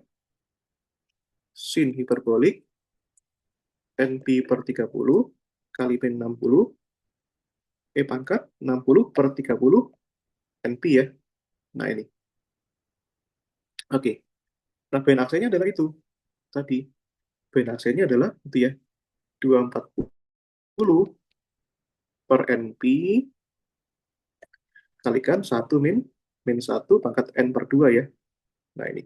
Sin hiperbolik NP per 30 kali min 60 pangkat 60 per 30 NP ya. Nah ini. Oke. Nah band aksennya adalah itu. Tadi. Band aksennya adalah itu ya. 240 per NP kalikan 1 min 1 pangkat N per 2 ya. Nah ini.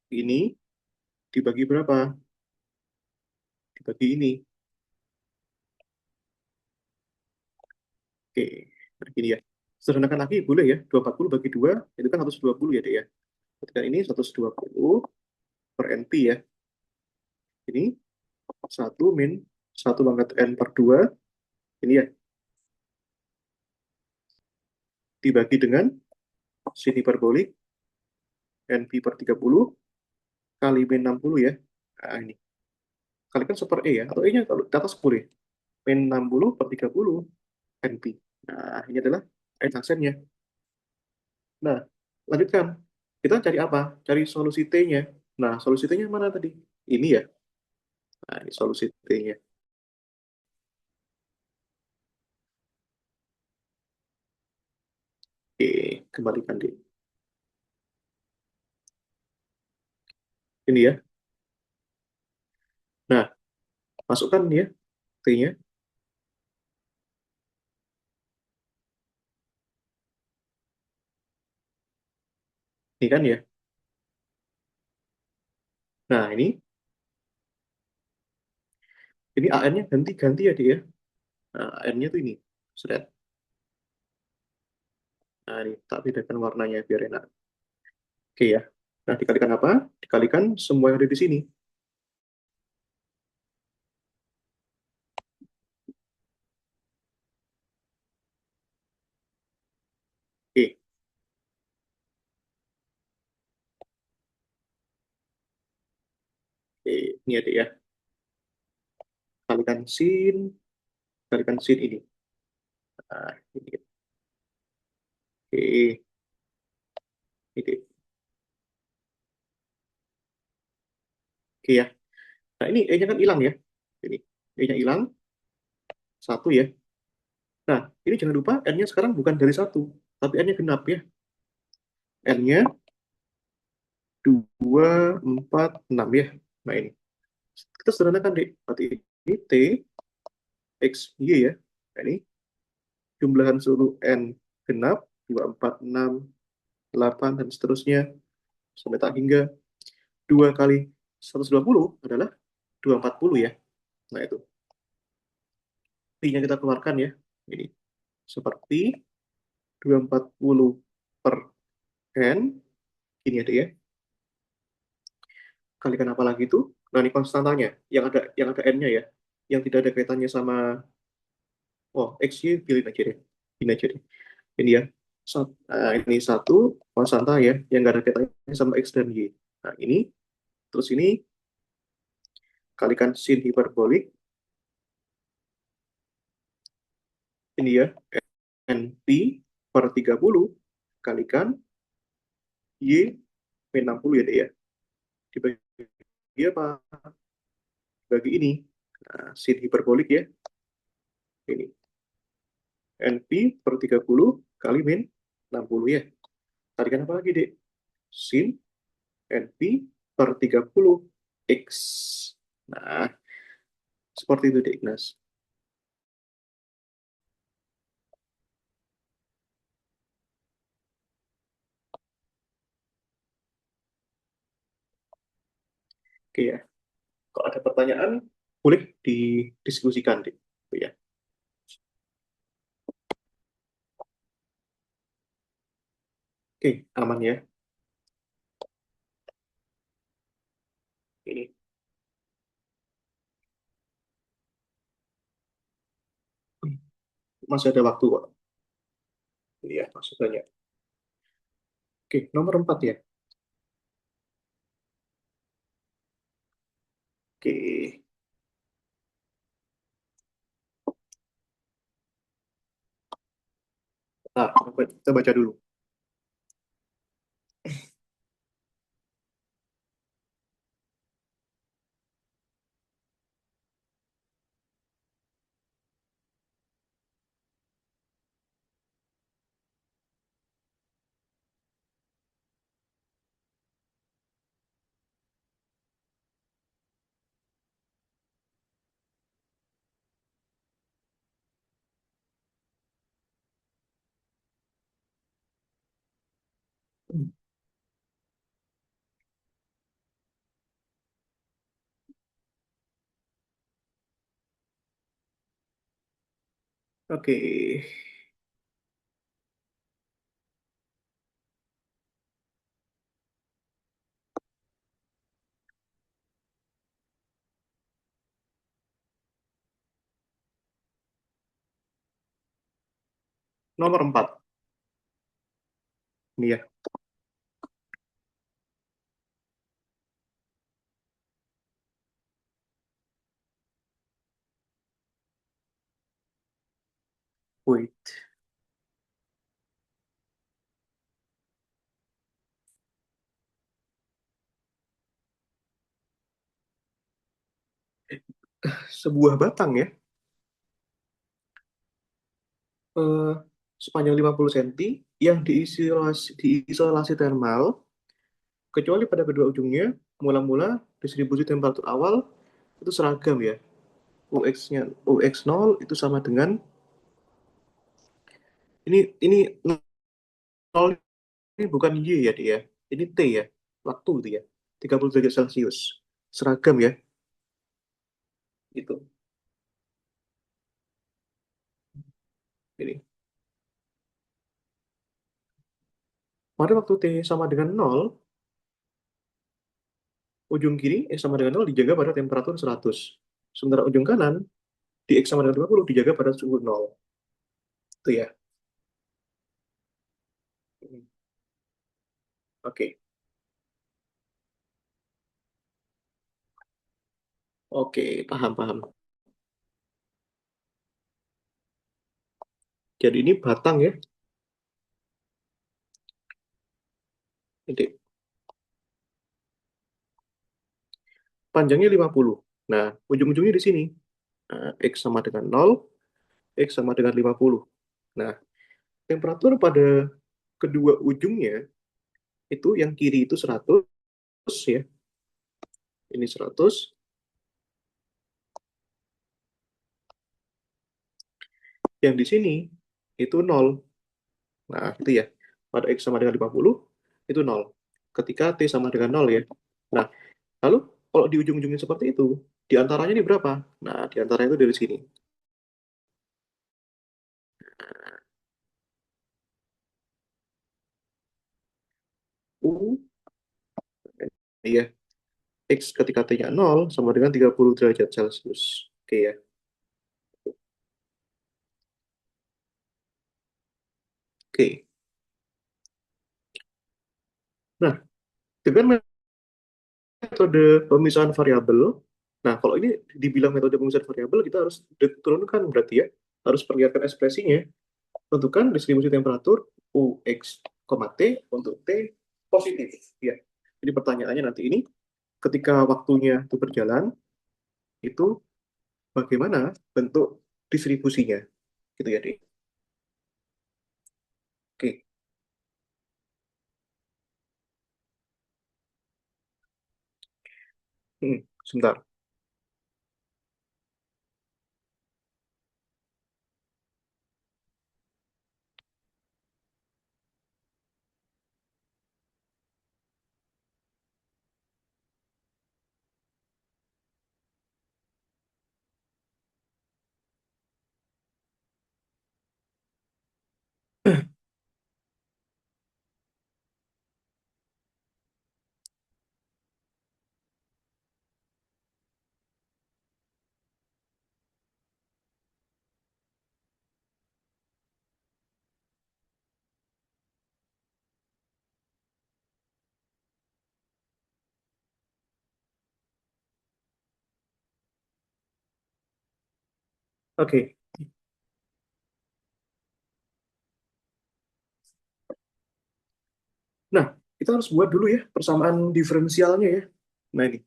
Ini dibagi berapa? Dibagi ini. Oke. Nah gini ya. Sederhanakan lagi boleh ya. 240 bagi 2 itu kan 120 ya deh ya. Ketika ini 120 per NP ya. Ini 1 min 1 pangkat N per 2 ini ya dibagi dengan sin hiperbolik NP per 30 kali min 60 ya. Nah, ini. Kalikan super E ya. Atau E-nya kalau di atas boleh. Min 60 per 30 NP. Nah, ini adalah N aksennya. Nah, lanjutkan. Kita cari apa? Cari solusi T-nya. Nah, solusi T-nya mana tadi? Ini ya. Nah, ini solusi T-nya. Oke, kembalikan di. Ini ya. Nah, masukkan ya T-nya. Ini kan ya. Nah, ini AN-nya ganti-ganti ya dia. Nah, AN-nya tuh ini. Sudah. Nah, ini tak bedakan warnanya biar enak. Oke ya. Nah, dikalikan apa? Dikalikan semua yang ada di sini. Oke, oke. Ini ada ya. Kalikan sin ini. Nah, ini. Oke, ini. Oke ya. Nah, ini E-nya kan hilang ya. Ini. E-nya hilang. Satu ya. Nah, ini jangan lupa N-nya sekarang bukan dari satu. Tapi N-nya genap ya. N-nya 2, 4, 6 ya. Nah, ini. Kita sederhanakan deh. Berarti ini T, X, Y ya. Nah, ini jumlahan seluruh N genap 2, 4, 6, 8 dan seterusnya sampai tak hingga 2 kali 120 adalah 240 ya. Nah itu P-nya kita keluarkan ya. Ini seperti 240 per N. Ini ada ya. Kalikan apa lagi itu? Nah ini konstantanya yang ada N-nya ya. Yang tidak ada kaitannya sama X, Y, pilih aja deh. Ini aja deh. Ini ya. Nah, ini satu konstanta ya yang nggak ada kaitannya sama X dan Y. Nah ini terus ini kalikan sin hiperbolik ini ya NP per 30 kalikan Y min 60 ya deh ya. Dibagi apa? Dibagi ini. Nah, sin hiperbolik ya. Ini. NP per 30 kali min 60 ya. Tarikan apa lagi deh? Sin NP per 30 X. Nah, seperti itu deh Ignas. Oke ya. Kalau ada pertanyaan, boleh didiskusikan deh. Ya. Oke, aman ya. Ini masih ada waktu kok. Iya, masih banyak. Oke, nomor 4 ya. Oke, nah, kita baca dulu. Oke, nomor 4. Ini ya. Wait. Sebuah batang ya, eh, sepanjang 50 cm yang diisolasi thermal, kecuali pada kedua ujungnya, mula-mula distribusi temperatur awal itu seragam ya. UX-nya UX0 itu sama dengan ini nol ini bukan Y ya dia. Ini T ya. Waktu itu ya. 30 derajat Celcius. Seragam ya. Itu. Ini. Pada waktu T sama dengan nol, ujung kiri sama dengan nol dijaga pada temperatur 100. Sementara ujung kanan di X sama dengan 50 dijaga pada suhu nol. Itu ya. Oke. Oke, paham paham. Jadi ini batang ya. Ini panjangnya 50. Nah, ujung-ujungnya di sini. Nah, X sama dengan nol, X sama dengan 50. Nah, temperatur pada kedua ujungnya itu yang kiri itu 100 ya. Ini 100, yang di sini itu nol. Nah, itu ya. Pada X sama dengan 50 itu nol. Ketika T sama dengan nol ya. Nah, lalu kalau di ujung-ujungnya seperti itu, di antaranya ini berapa? Nah, di antaranya itu dari sini. U, iya, X ketika T-nya nol sama dengan 30 derajat Celcius. Oke ya. Oke. Nah, dengan metode pemisahan variabel, nah kalau ini dibilang metode pemisahan variabel, kita harus turunkan berarti ya, harus perlihatkan ekspresinya. Tentukan distribusi temperatur UX, T untuk T positif. Ya. Jadi pertanyaannya nanti ini, ketika waktunya itu berjalan, itu bagaimana bentuk distribusinya? Gitu ya, Dek. Oke. Sebentar. Oke. Nah, kita harus buat dulu ya persamaan diferensialnya ya. Nah, ini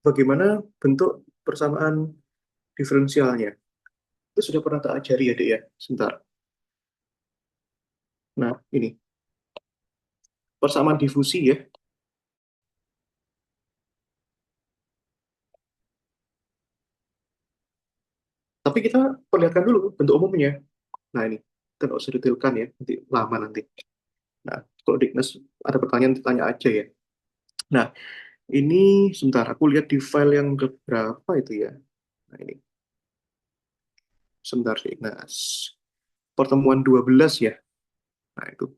bagaimana bentuk persamaan diferensialnya. Itu sudah pernah tak ajari ya, Dek ya. Sebentar. Nah, ini persamaan difusi ya. Tapi kita perlihatkan dulu bentuk umumnya. Nah, ini kita nggak usah detailkan ya, nanti lama nanti. Nah, kalau Dignas ada pertanyaan, tanya aja ya. Nah, ini sebentar, aku lihat di file yang berapa itu ya. Nah, ini sebentar sih, Dignas. Pertemuan 12 ya. Nah, itu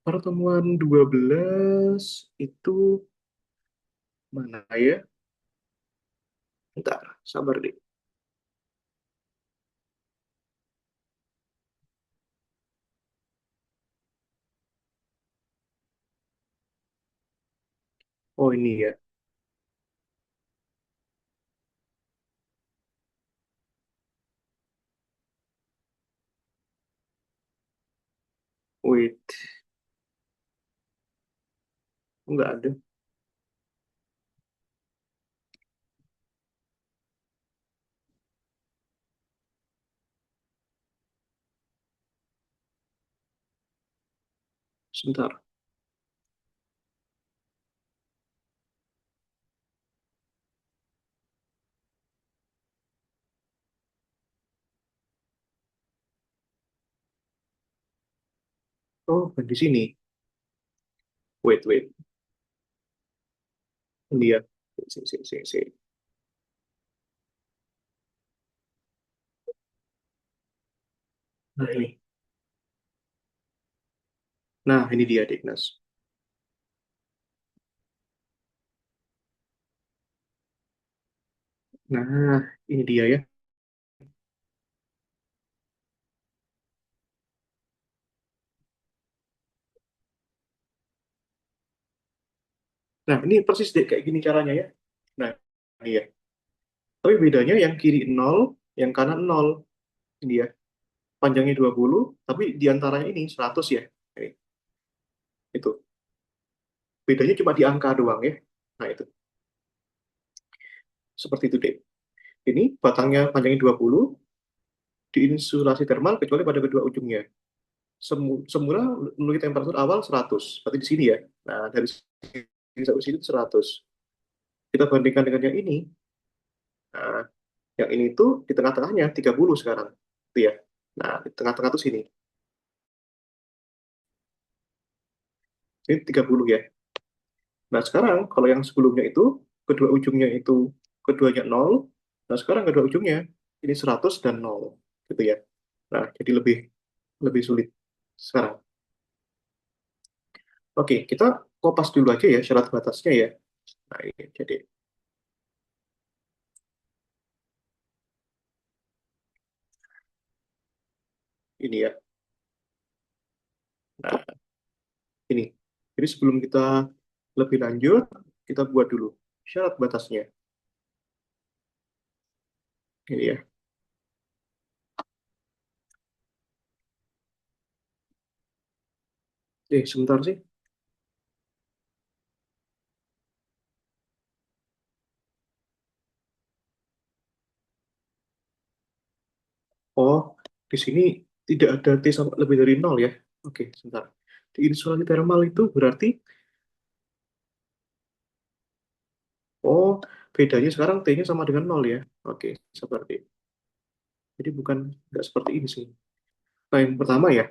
pertemuan 12 itu mana ya? Bentar, sabar deh. Oh, ini ya. Wait, enggak ada. Sebentar. Oh, di sini. Wait. Ini ya. Sini. Nah, ini. Nah, ini dia, Dignas. Nah, ini dia ya. Nah, ini persis deh kayak gini caranya ya. Nah, ini ya. Tapi bedanya yang kiri 0, yang kanan 0. Ini ya. Panjangnya 20, tapi diantaranya ini 100 ya. Ini, itu. Bedanya cuma di angka doang ya. Nah, itu. Seperti itu deh. Ini batangnya panjangnya 20, diinsulasi termal kecuali pada kedua ujungnya. Semula memiliki temperatur awal 100. Berarti di sini ya. Nah, dari sini sampai sini 100. Kita bandingkan dengan yang ini. Nah, yang ini tuh di tengah-tengahnya 30 sekarang. Itu ya. Nah, di tengah-tengah tuh sini. Ini 30 ya. Nah, sekarang kalau yang sebelumnya itu, kedua ujungnya itu keduanya 0. Nah, sekarang kedua ujungnya ini 100 dan 0. Gitu ya. Nah, jadi lebih lebih sulit sekarang. Oke, kita kopas dulu aja ya syarat batasnya ya. Nah, ini jadi ini ya. Nah, ini. Jadi sebelum kita lebih lanjut, kita buat dulu syarat batasnya. Ini ya. Sebentar sih. Oh, di sini tidak ada T sama lebih dari nol ya. Oke, sebentar. Di insulasi thermal itu berarti, oh, bedanya sekarang T-nya sama dengan nol ya. Oke, seperti. Jadi bukan, nggak seperti ini sih. Nah, yang pertama ya,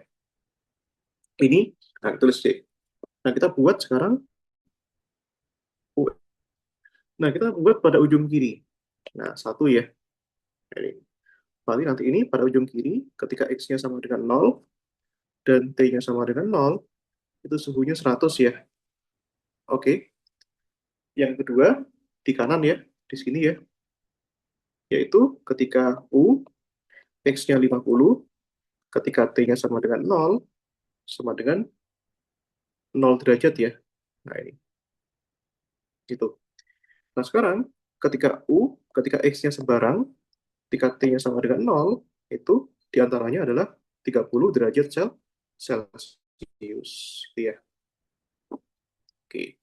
ini, nah, tulis C. Nah, kita buat sekarang, nah, kita buat pada ujung kiri. Nah, satu ya. Ini. Berarti nanti ini pada ujung kiri, ketika X-nya sama dengan nol dan T-nya sama dengan nol itu suhunya 100 ya. Oke. Yang kedua, di kanan ya, di sini ya, yaitu ketika U, X-nya 50, ketika T-nya sama dengan nol sama dengan 0 derajat ya. Nah, ini, gitu. Nah, sekarang ketika X-nya sebarang, ketika T-nya sama dengan 0, itu diantaranya adalah 30 derajat Celcius. Gitu ya. Oke.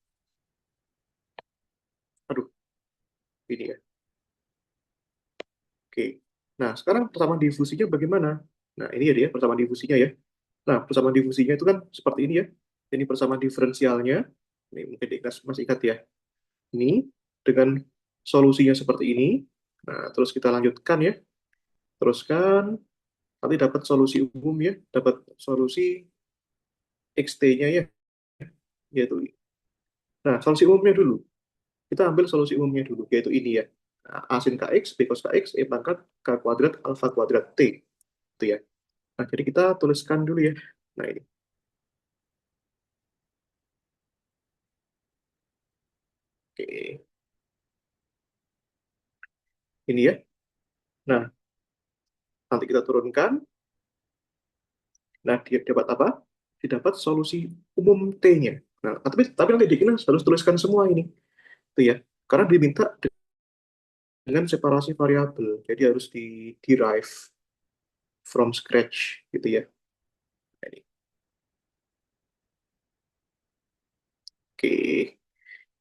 Aduh, ini ya. Oke. Nah, sekarang persamaan difusinya bagaimana? Nah, ini ya dia persamaan difusinya ya. Nah, persamaan difusinya itu kan seperti ini ya. Ini persamaan diferensialnya. Ini mungkin masih ingat ya. Ini dengan solusinya seperti ini. Nah, terus kita lanjutkan ya. Teruskan, nanti dapat solusi umum ya. Dapat solusi XT-nya ya. Yaitu. Nah, solusi umumnya dulu. Kita ambil solusi umumnya dulu. Yaitu ini ya. Nah, A sin KX, B cos KX, E pangkat K kuadrat, alfa kuadrat T. Itu ya. Nah, jadi kita tuliskan dulu ya. Nah, ini. Oke. Ini ya. Nah, nanti kita turunkan. Nah, dia dapat apa? Didapat solusi umum T-nya. Nah, tapi nanti di sini harus tuliskan semua ini. Itu ya. Karena diminta dengan separasi variabel. Jadi harus di derive from scratch gitu ya. Ini. Oke.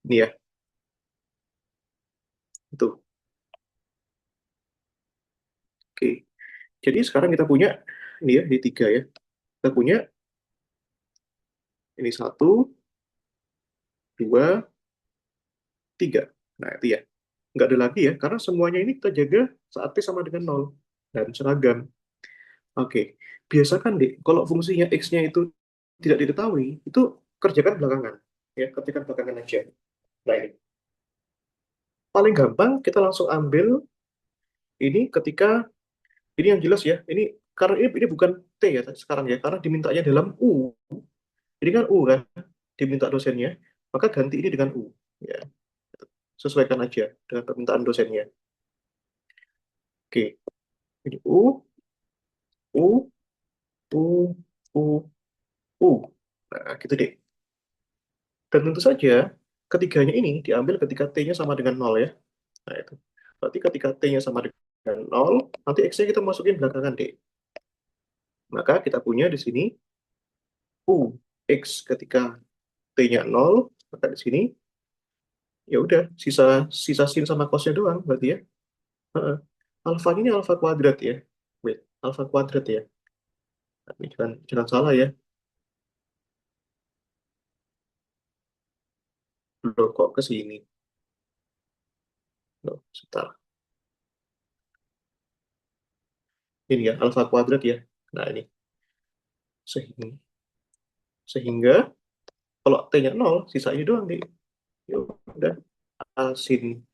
Ini ya. Itu. Oke. Jadi sekarang kita punya ini ya, di tiga ya. Kita punya ini satu, dua, tiga. Nah, itu ya. Nggak ada lagi ya, karena semuanya ini kita jaga saat T sama dengan nol dan seragam. Oke, biasakan deh, kalau fungsinya X-nya itu tidak diketahui, itu kerjakan belakangan. Ya, kerjakan belakangan aja. Nah, ini. Paling gampang, kita langsung ambil ini ketika, ini yang jelas ya, ini karena ini bukan T ya sekarang ya, karena dimintanya dalam U. Ini kan U kan, diminta dosennya, maka ganti ini dengan U. Ya, sesuaikan aja dengan permintaan dosennya. Oke, ini U, U, U, U, U. Nah, gitu deh. Dan tentu saja ketiganya ini diambil ketika T-nya sama dengan nol ya. Nah, itu. Berarti ketika T-nya sama dengan nol, nanti X-nya kita masukin belakangan D. Maka kita punya di sini U X ketika T-nya nol, maka di sini ya udah sisa sisa sin sama cosnya doang berarti ya. Heeh. Alfanya ini alfa kuadrat ya. Wait, alfa kuadrat ya. Tapi jangan salah ya. Loh, kok ke sini? Loh, sebentar. Ini ya, alfa kuadrat ya. Nah, ini. Sehingga kalau T-nya nol, sisa ini doang nih. Ya udah, A sin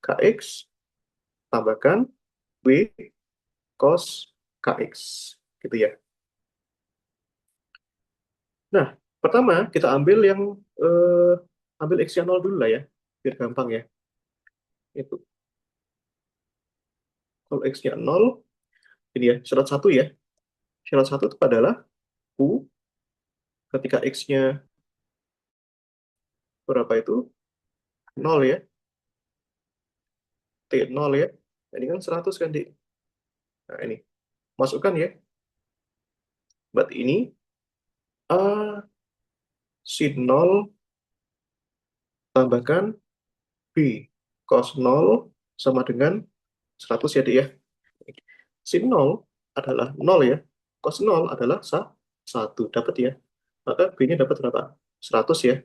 KX tambahkan B cos KX. Gitu ya. Nah, pertama kita ambil yang eh, ambil X-nya nol dulu lah ya. Biar gampang ya. Itu. Kalau X-nya nol, ini ya, syarat satu ya. Syarat satu itu adalah U ketika X-nya berapa itu? Nol ya. T nol ya. Nah, ini kan 100 kan, Dik. Nah, ini. Masukkan ya. Berarti ini A sin nol tambahkan B cos nol sama dengan 100 ya, Dik ya. Sin nol adalah nol ya. Cos nol adalah 1. Dapat ya. Maka B-nya dapat berapa? 100 ya.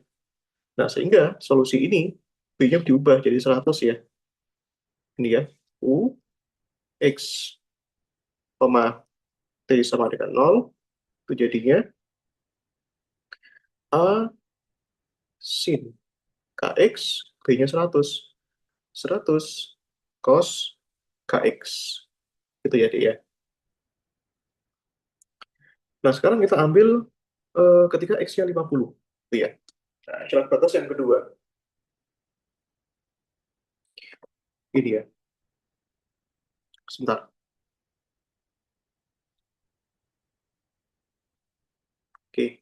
Nah, sehingga solusi ini B-nya diubah jadi 100 ya. Ini ya. U X, T sama dengan nol. Itu jadinya A sin KX, B-nya 100. 100 cos KX. Gitu ya, Dik ya. Nah, sekarang kita ambil ketika X-nya 50. Gitu ya. Nah, syarat batas yang kedua. Ini ya. Sebentar. Oke.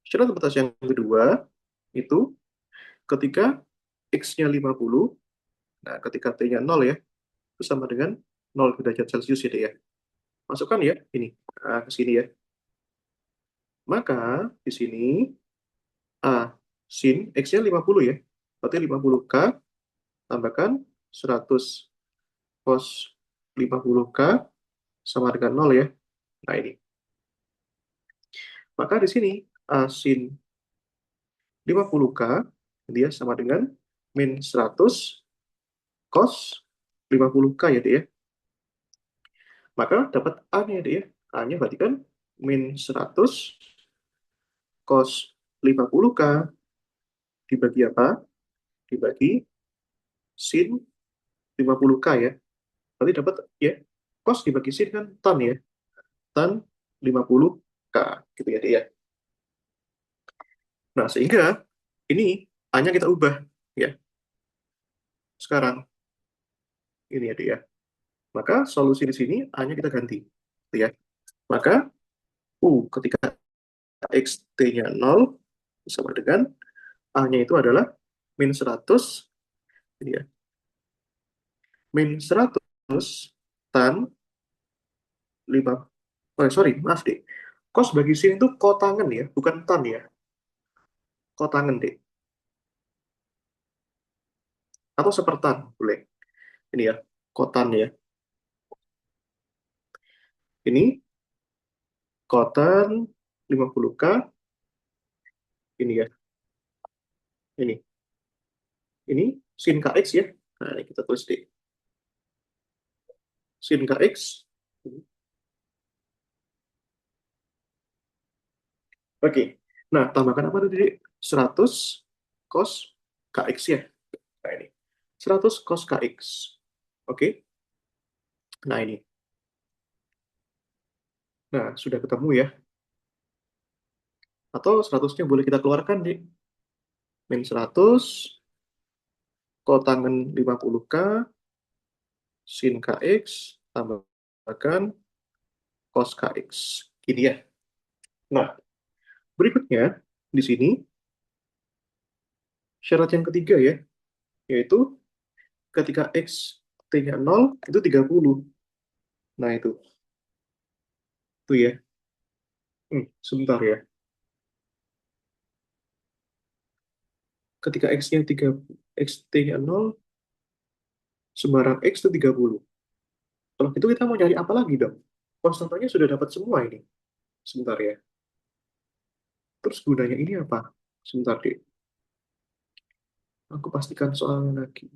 Syarat batas yang kedua itu ketika X-nya 50, nah ketika T-nya 0 ya, itu sama dengan 0 derajat Celcius ya, Dek ya. Masukkan ya, ini, ke sini ya. Maka di sini, sin X-nya 50 ya, berarti 50K tambahkan 100 cos 50K sama dengan 0 ya. Nah ini. Maka di sini, sin 50K dia sama dengan min 100 cos 50K ya, Dek ya. Maka dapat A-nya dia. A-nya berarti kan min 100 cos 50K dibagi apa? Dibagi sin 50K ya. Berarti dapat ya, cos dibagi sin kan tan ya. Tan 50K gitu ya dia. Nah, sehingga ini A-nya kita ubah ya. Sekarang ini ya dia. Maka solusi di sini A-nya kita ganti. Gitu ya. Maka ketika X T-nya 0 sama dengan A-nya itu adalah min 100 ini ya, min 100 tan 5, oh sorry, maaf deh. Cos bagi sin itu kotangan ya, bukan tan ya. Kotangan deh. Atau sepertan, boleh. Ini ya, kotan ya. Ini kotan 50K, ini ya. Ini. Ini sin KX ya. Nah, ini kita tulis deh. Sin KX. Oke. Nah, tambahkan apa tadi? 100 cos KX ya. Nah, ini. 100 cos KX. Oke. Nah, ini. Nah, sudah ketemu ya. Atau 100-nya boleh kita keluarkan, deh. Min 100, kotangan 50K, sin KX, tambahkan cos KX. Gini ya. Nah, berikutnya, di sini, syarat yang ketiga ya, yaitu ketika X T-nya 0, itu 30. Nah, itu ya. Sebentar ya. Ketika X-nya 3, X T-nya 0, sembarang X itu 30. Kalau gitu kita mau nyari apa lagi dong? Konstantanya sudah dapat semua ini. Sebentar ya. Terus gunanya ini apa? Sebentar deh. Aku pastikan soalnya lagi.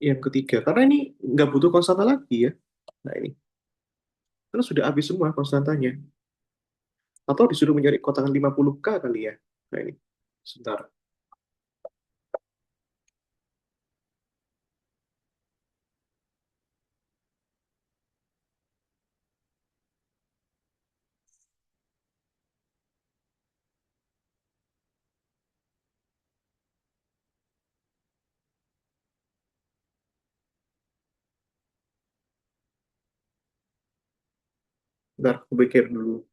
Yang ketiga, karena ini nggak butuh konstanta lagi ya. Nah ini, terus sudah habis semua konstantanya. Atau disuruh mencari kotangan 50K kali ya. Nah ini, sebentar. Bentar, aku pikir dulu.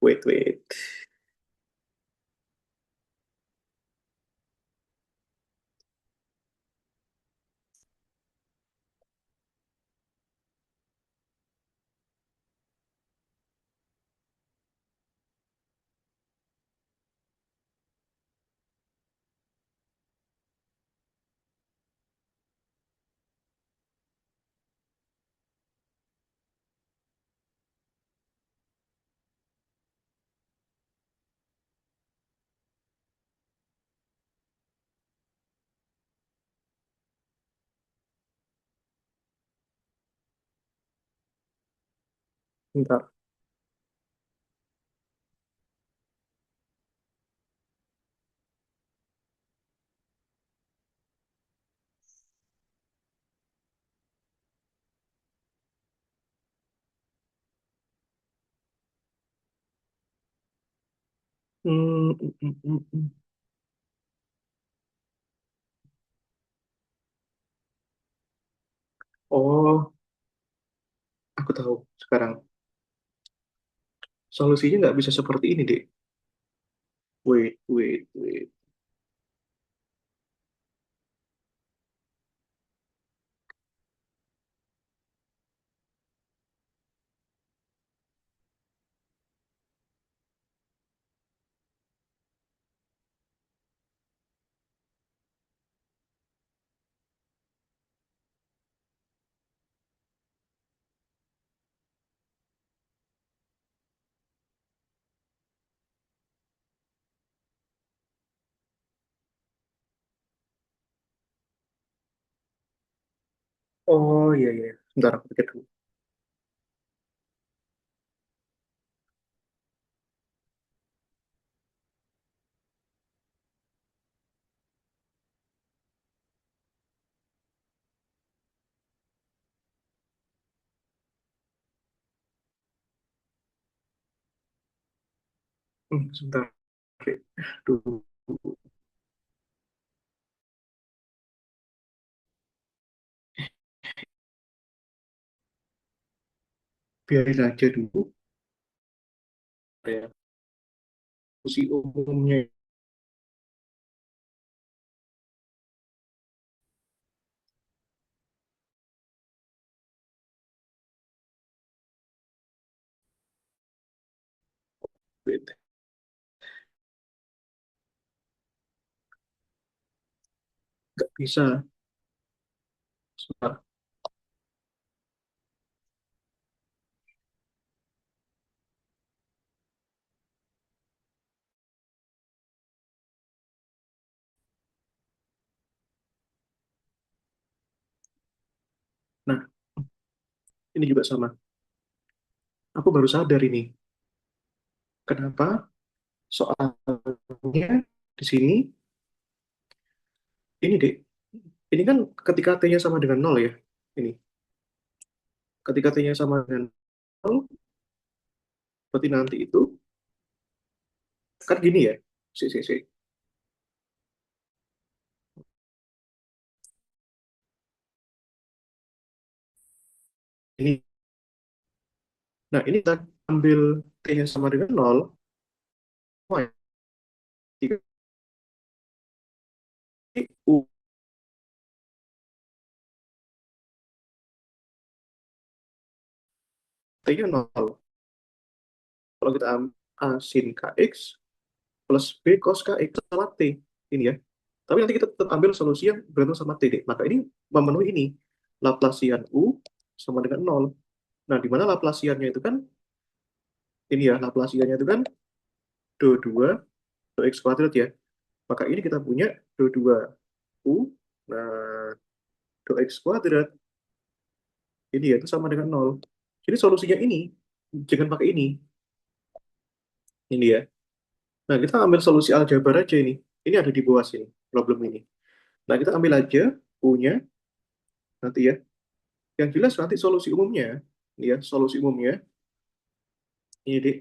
Wait, wait. Bentar. Hmm. Oh, aku tahu sekarang. Solusinya nggak bisa seperti ini, Dek. Wait, wait, wait. Oh, iya, iya. Sebentar, aku pikir dulu. Sebentar. Dulu. Biarin aja dulu. Ya. Solusi umumnya. Wait, nggak bisa. Sebentar. Nah, ini juga sama. Aku baru sadar ini. Kenapa soalnya di sini, ini deh. Ini kan ketika T-nya sama dengan nol ya. Ini. Ketika T-nya sama dengan nol, berarti nanti itu kan gini ya. Si. Ini. Nah, ini kita ambil T-nya sama dengan nol. Oh, ya. U T-nya nol. Kalau kita ambil A sin KX plus B cos KX sama T. Ini ya. Tapi nanti kita tetap ambil solusi yang bergantung sama T, deh. Maka ini memenuhi ini. Laplasian U sama dengan nol. Nah, di mana Laplasiannya itu kan, ini ya, Laplasiannya itu kan dua dua X kuadrat ya. Maka ini kita punya dua U. Nah, dua X kuadrat, ini ya, itu sama dengan nol. Jadi solusinya ini, jangan pakai ini. Ini ya. Nah, kita ambil solusi aljabar aja ini. Ini ada di bawah sini, problem ini. Nah, kita ambil aja U-nya, nanti ya. Yang jelas nanti solusi umumnya, ini ya, solusi umumnya, ini deh,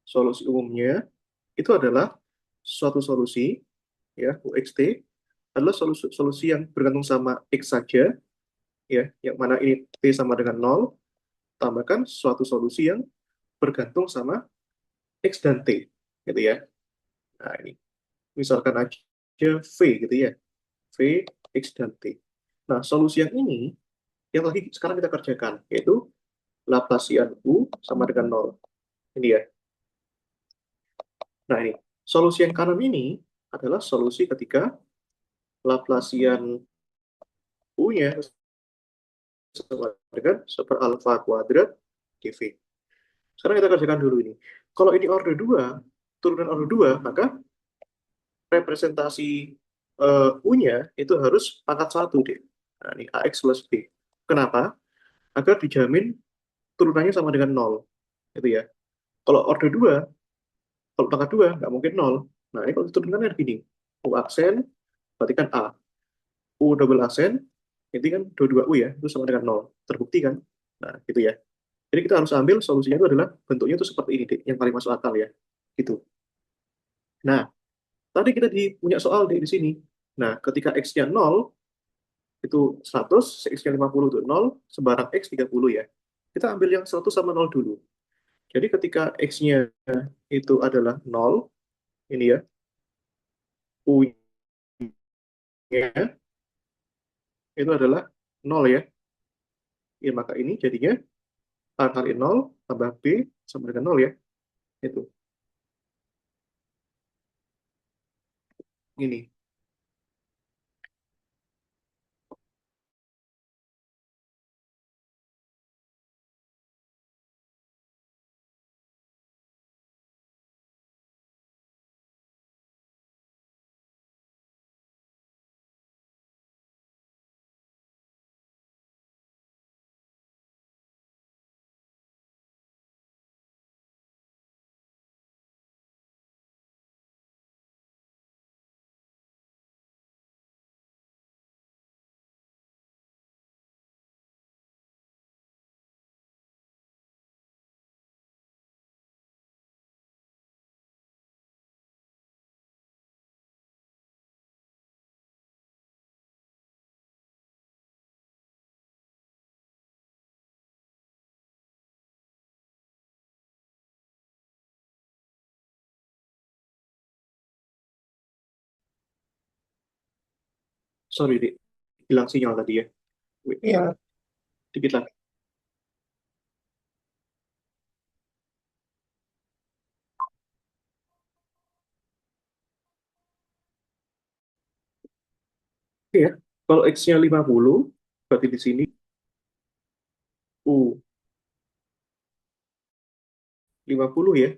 solusi umumnya itu adalah suatu solusi, ya, UXT, adalah solusi, solusi yang bergantung sama X saja, ya, yang mana ini T sama dengan nol, tambahkan suatu solusi yang bergantung sama X dan T, gitu ya. Nah, ini, misalkan aja V, gitu ya, V, X, dan T. Nah, solusi yang ini, yang lagi sekarang kita kerjakan, yaitu Laplasian U sama dengan nol. Ini ya. Nah, ini. Solusi yang kanan ini adalah solusi ketika Laplasian U-nya sama dengan super alfa kuadrat dV. Sekarang kita kerjakan dulu ini. Kalau ini order 2, turunan order 2, maka representasi U-nya itu harus pangkat 1 deh. Nah, ini AX plus B. Kenapa? Agar dijamin turunannya sama dengan nol. Gitu ya. Kalau order 2, kalau pangkat 2, nggak mungkin nol. Nah, ini kalau diturunkan gini. U aksen, berarti kan A. U double aksen, ini kan dua U ya, itu sama dengan nol. Terbukti kan? Nah, gitu ya. Jadi kita harus ambil solusinya itu adalah bentuknya itu seperti ini, deh, yang paling masuk akal ya. Gitu. Nah, tadi kita punya soal di sini. Nah, ketika X-nya 0, itu 100, X-nya 50 itu 0, sebarang X 30 ya. Kita ambil yang 100 sama 0 dulu. Jadi ketika X-nya itu adalah 0, ini ya, U-nya itu adalah 0 ya. Ya, maka ini jadinya A kali 0 tambah B sama dengan 0 ya. Itu. Ini. Sorry, Dik. Hilang sinyal tadi ya. Wait, Iya, dikit lagi. Oke ya. Kalau X-nya 50, berarti di sini U 50 ya.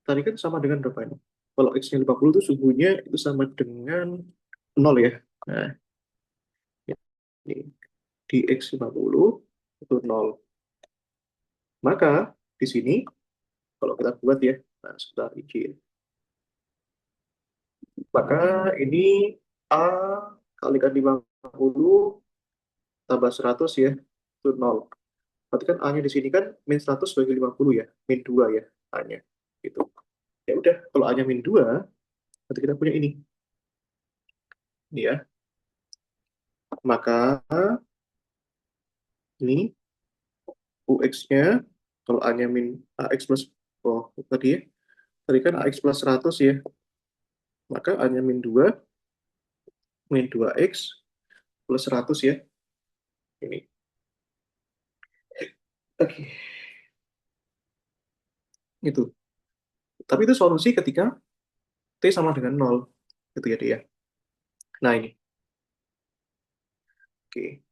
Tadi kan sama dengan berapa ini? Kalau X-nya 50 itu suhunya itu sama dengan 0 ya. Nah, ini di X 50 itu 0. Maka di sini kalau kita buat ya, nah sebentar izin. Maka ini A kalikan 50 tambah 100 ya, itu 0. Berarti kan A-nya di sini kan min 100 bagi 50 ya, min 2 ya A-nya. Gitu. Ya udah, kalau A-nya min 2, berarti kita punya ini. Ini ya. Maka ini UX-nya, kalau A-nya min AX plus, oh tadi ya, tadi kan AX plus 100 ya, maka A-nya min 2, min 2X plus 100 ya. Ini. Oke, itu. Tapi itu solusi ketika T sama dengan 0. Gitu ya dia. Nah ini. Oke.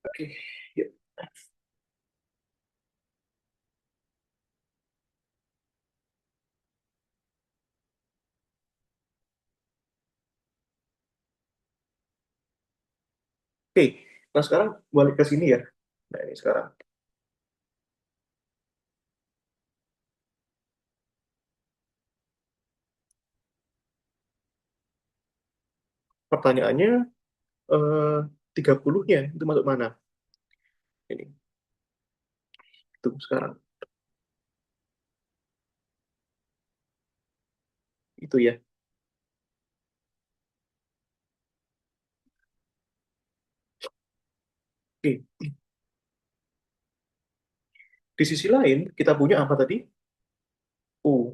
Oke. Yuk. Oke. Nah sekarang balik ke sini ya. Nah ini sekarang. Pertanyaannya, eh, 30-nya itu masuk mana? Ini. Itu sekarang. Itu ya. Oke. Di sisi lain, kita punya apa tadi? U.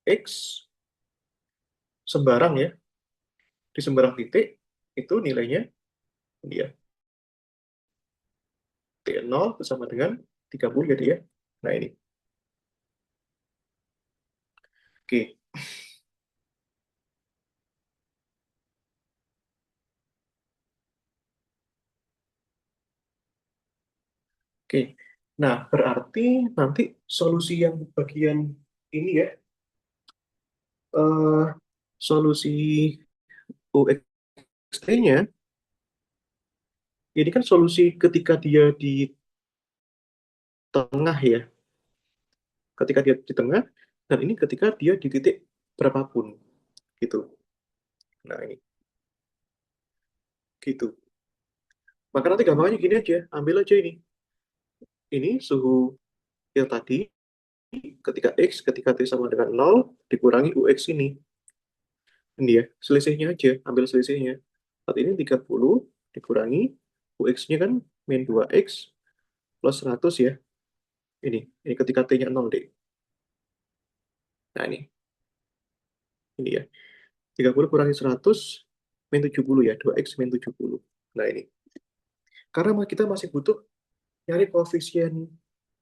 X sembarang ya. Di sembarang titik, itu nilainya dia. T0 sama dengan 30 ya dia. Nah ini. Oke. Oke. Nah, berarti nanti solusi yang bagian ini ya, solusi UXT-nya, ini kan solusi ketika dia di tengah ya, ketika dia di tengah, dan ini ketika dia di titik berapapun, gitu. Nah, ini. gitu. Maka nanti gampangnya gini aja, ambil aja ini. Ini suhu yang tadi ketika X, ketika T sama dengan 0, dikurangi UX ini. Ini ya, selisihnya aja, ambil selisihnya. Saat ini 30 dikurangi UX-nya kan min 2X plus 100 ya. Ini ketika T-nya 0 deh. Nah ini ya. 30 kurangi 100 min 70 ya, 2X min 70. Nah ini. Karena kita masih butuh nyari koefisien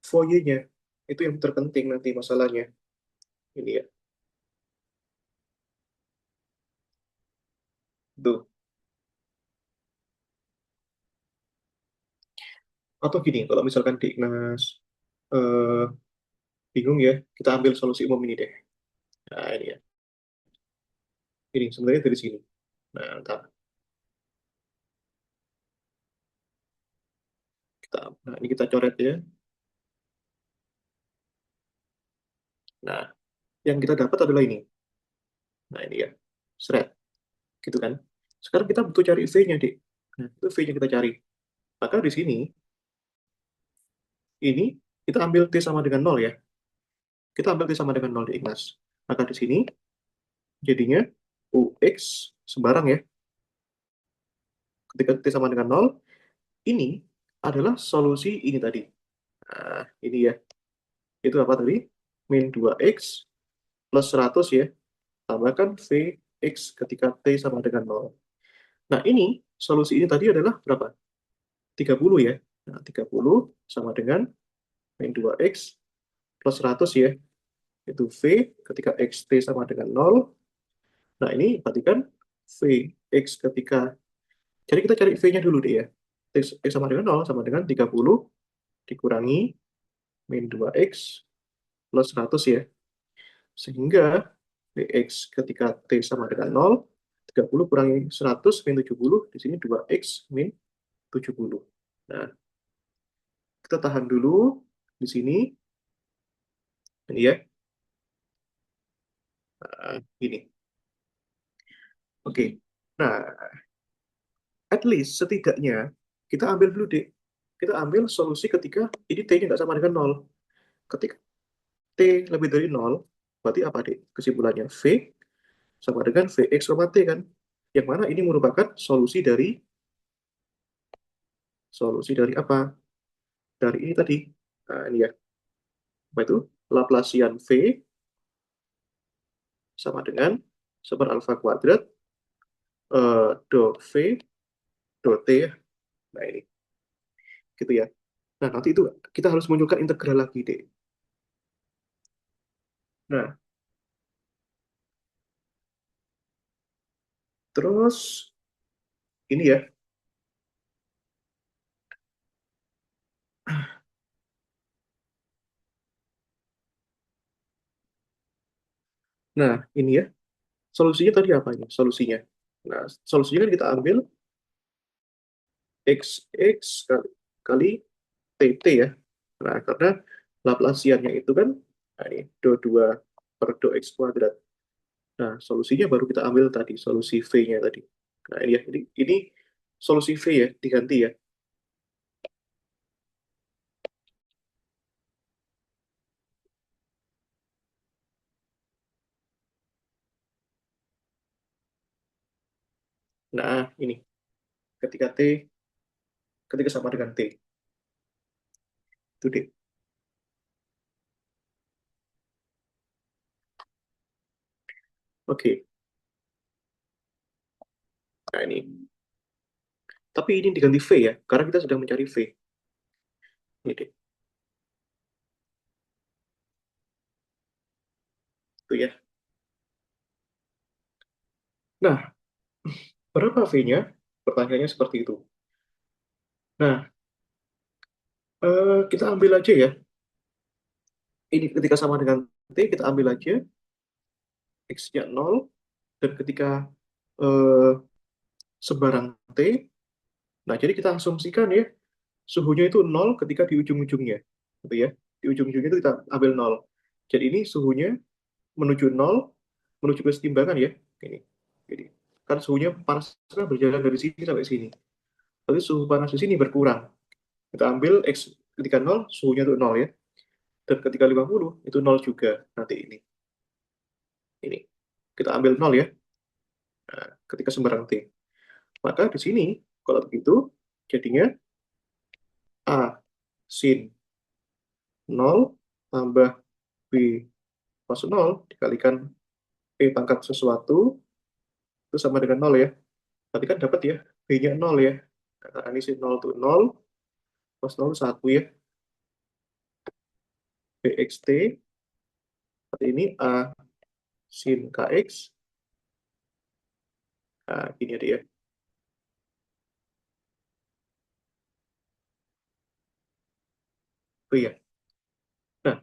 Fourier-nya. Itu yang terpenting nanti masalahnya. Ini ya. Tuh. Atau gini, kalau misalkan di Ignas eh, bingung ya, kita ambil solusi umum ini deh. Nah, ini ya. Ini sebenarnya dari sini. Nah, ntar nah ini kita coret ya. Nah, yang kita dapat adalah ini. Nah, ini ya. Seret. Gitu kan. Sekarang kita butuh cari V-nya, Dik. Nah, itu V-nya kita cari. Maka di sini, ini kita ambil T sama dengan 0 ya. Kita ambil T sama dengan 0 di Ignas. Maka di sini, jadinya UX sembarang ya. Ketika T sama dengan 0, ini adalah solusi ini tadi. Nah, ini ya. Itu apa tadi? Min 2X plus 100 ya. Tambahkan Vx ketika T sama dengan 0. Nah, ini solusi ini tadi adalah berapa? 30 ya. Nah, 30 sama dengan min 2X plus 100 ya. Itu V ketika XT sama dengan 0. Nah, ini berarti kan Vx ketika... Jadi kita cari V-nya dulu deh ya. X sama dengan 0 sama dengan 30 dikurangi min 2X plus 100 ya. Sehingga Vx ketika T sama dengan 0, 30 kurangi 100 min 70, di sini 2X min 70. Nah, kita tahan dulu di sini. Ini ya. Nah, ini. Oke. Nah, at least setidaknya kita ambil dulu deh. Kita ambil solusi ketika ini T-nya nggak sama dengan 0. Ketika T lebih dari 0, berarti apa deh? Kesimpulannya V sama dengan Vx, T kan. Yang mana ini merupakan solusi dari apa? Dari ini tadi. Nah, ini ya. Apa itu? Laplasian V sama dengan super alfa kuadrat do V do T ya. Nah, ini. Gitu ya. Nah, nanti itu kita harus munculkan integral lagi, deh. Nah, terus ini ya. Nah, ini ya. Solusinya tadi apa ini? Solusinya. Nah, solusinya kan kita ambil XX kali TT ya. Nah, karena Laplasiannya itu kan, nah ini, do 2 per do X kuadrat. Nah, solusinya baru kita ambil tadi, solusi V-nya tadi. Nah, ini ya, ini solusi V ya, diganti ya. Nah, ini, ketika T, ketika sama dengan T. Itu deh. Oke, nah ini. Tapi ini diganti V ya, karena kita sedang mencari V. Ini deh, itu ya. Nah, berapa V-nya? Pertanyaannya seperti itu. Nah, kita ambil aja ya. Ini ketika sama dengan T, kita ambil aja X-nya 0. Dan ketika eh, sebarang T, nah jadi kita asumsikan ya, suhunya itu 0 ketika di ujung-ujungnya. Gitu ya. Di ujung-ujungnya itu kita ambil 0. Jadi ini suhunya menuju 0, menuju ke kesetimbangan ya. Ini. Jadi kan suhunya panasnya berjalan dari sini sampai sini. Berarti suhu panas di sini berkurang. Kita ambil X ketika 0, suhunya itu 0 ya. Dan ketika 50, itu 0 juga nanti ini. Ini. Kita ambil 0 ya, nah, ketika sembarang T. Maka di sini, kalau begitu, jadinya A sin 0 tambah B cos 0 dikalikan P pangkat sesuatu, itu sama dengan 0 ya. Berarti kan dapat ya, B-nya 0 ya. Karena ini sin 0 itu 0, cos 0 itu 1 ya. BXT, berarti ini A sin KX. Nah, gini ya dia. Oh iya. Nah,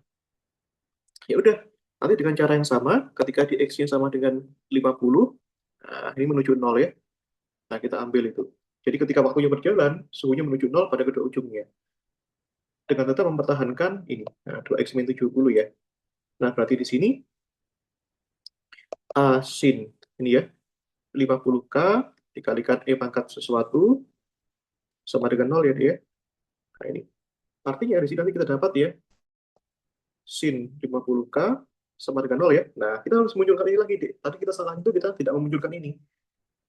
ya udah. Nanti dengan cara yang sama, ketika di X-nya sama dengan 50, nah, ini menuju 0 ya. Nah, kita ambil itu. Jadi ketika waktunya berjalan, suhunya menuju 0 pada kedua ujungnya. Dengan tetap mempertahankan ini, nah, 2X min 70 ya. Nah, berarti di sini A sin, ini ya, 50K dikalikan E pangkat sesuatu, sama dengan 0 ya dia. Nah, ini. Artinya di sini nanti kita dapat ya, sin 50K sama dengan 0 ya. Nah, kita harus munculkan ini lagi, deh. Tadi kita salah itu, kita tidak memunculkan ini.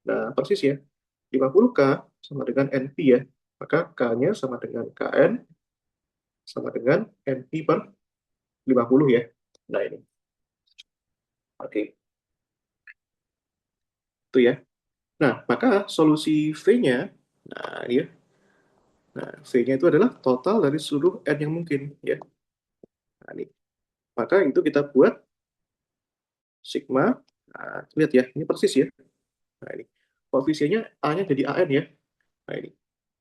Nah, persis ya. 50K sama dengan NP ya. Maka K-nya sama dengan KN sama dengan NP per 50 ya. Nah, ini. Oke, itu ya. Nah, maka solusi V-nya, nah ini ya. Nah, V-nya itu adalah total dari seluruh N yang mungkin ya. Nah, ini. Maka itu kita buat sigma. Nah, lihat ya, ini persis ya. Nah, ini. Koefisiennya A-nya jadi AN ya. Nah, ini.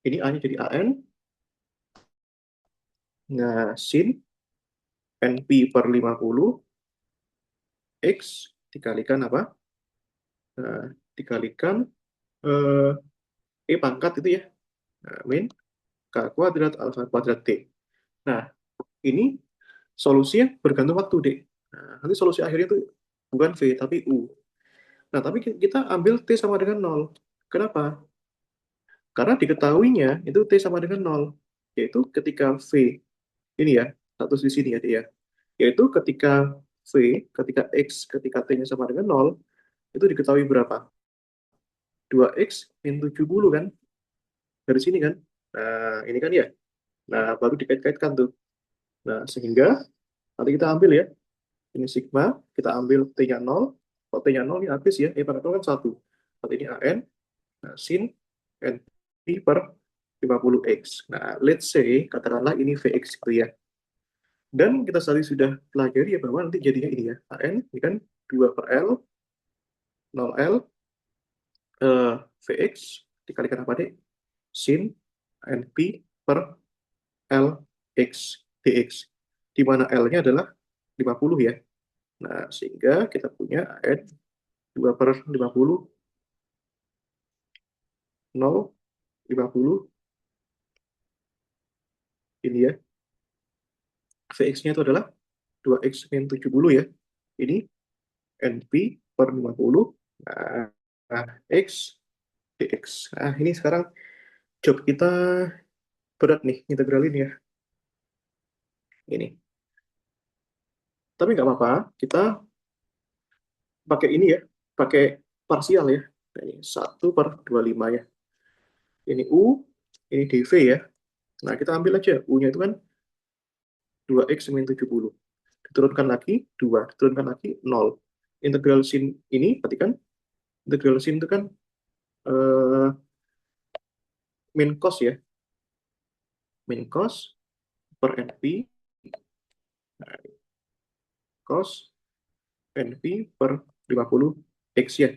Ini A-nya jadi AN. Nah, sin NP per 50 X dikalikan apa? Nah, dikalikan eh, E pangkat itu ya. Nah, min K kuadrat alfa kuadrat T. Nah, ini solusinya bergantung waktu, Dek. Nah, nanti solusi akhirnya itu bukan V, tapi U. Nah, tapi kita ambil T sama dengan 0. Kenapa? Karena diketahuinya itu T sama dengan 0. Yaitu ketika V, ini ya, status di sini ya, Dek ya. Yaitu ketika V, ketika X, ketika T-nya sama dengan 0, itu diketahui berapa? 2X min 70 kan? Dari sini kan? Nah, ini kan ya. Nah, baru dikait-kaitkan tuh. Nah, sehingga nanti kita ambil ya, ini sigma, kita ambil T-nya 0, kalau T-nya 0 ini habis ya, pangkat 0 kan 1. Berarti ini AN, nah, sin NP per 50X. Nah, let's say, katakanlah ini VX gitu ya. Dan kita tadi sudah pelajari ya bahwa nanti jadinya ini ya, AN, ini kan 2 per L, 0L, VX, dikalikan apa deh? Sin NP per LX dx, di mana L-nya adalah 50 ya. Nah, sehingga kita punya AN 2 per 50, 0, 50, ini ya. Vx-nya itu adalah 2x min 70 ya. Ini NP per 50. Nah, X dx. Nah, ini sekarang job kita berat nih, integralin ya. Ini. Tapi nggak apa-apa, kita pakai ini ya, pakai parsial ya. Nah, ini 1 per 25 ya. Ini U, ini dv ya. Nah, kita ambil aja. U-nya itu kan 2x min 70. Diturunkan lagi 2, diturunkan lagi 0. Integral sin ini, berarti kan integral sin itu kan eh, min cos ya, min cos per NP, nah, cos NP per 50 X ya.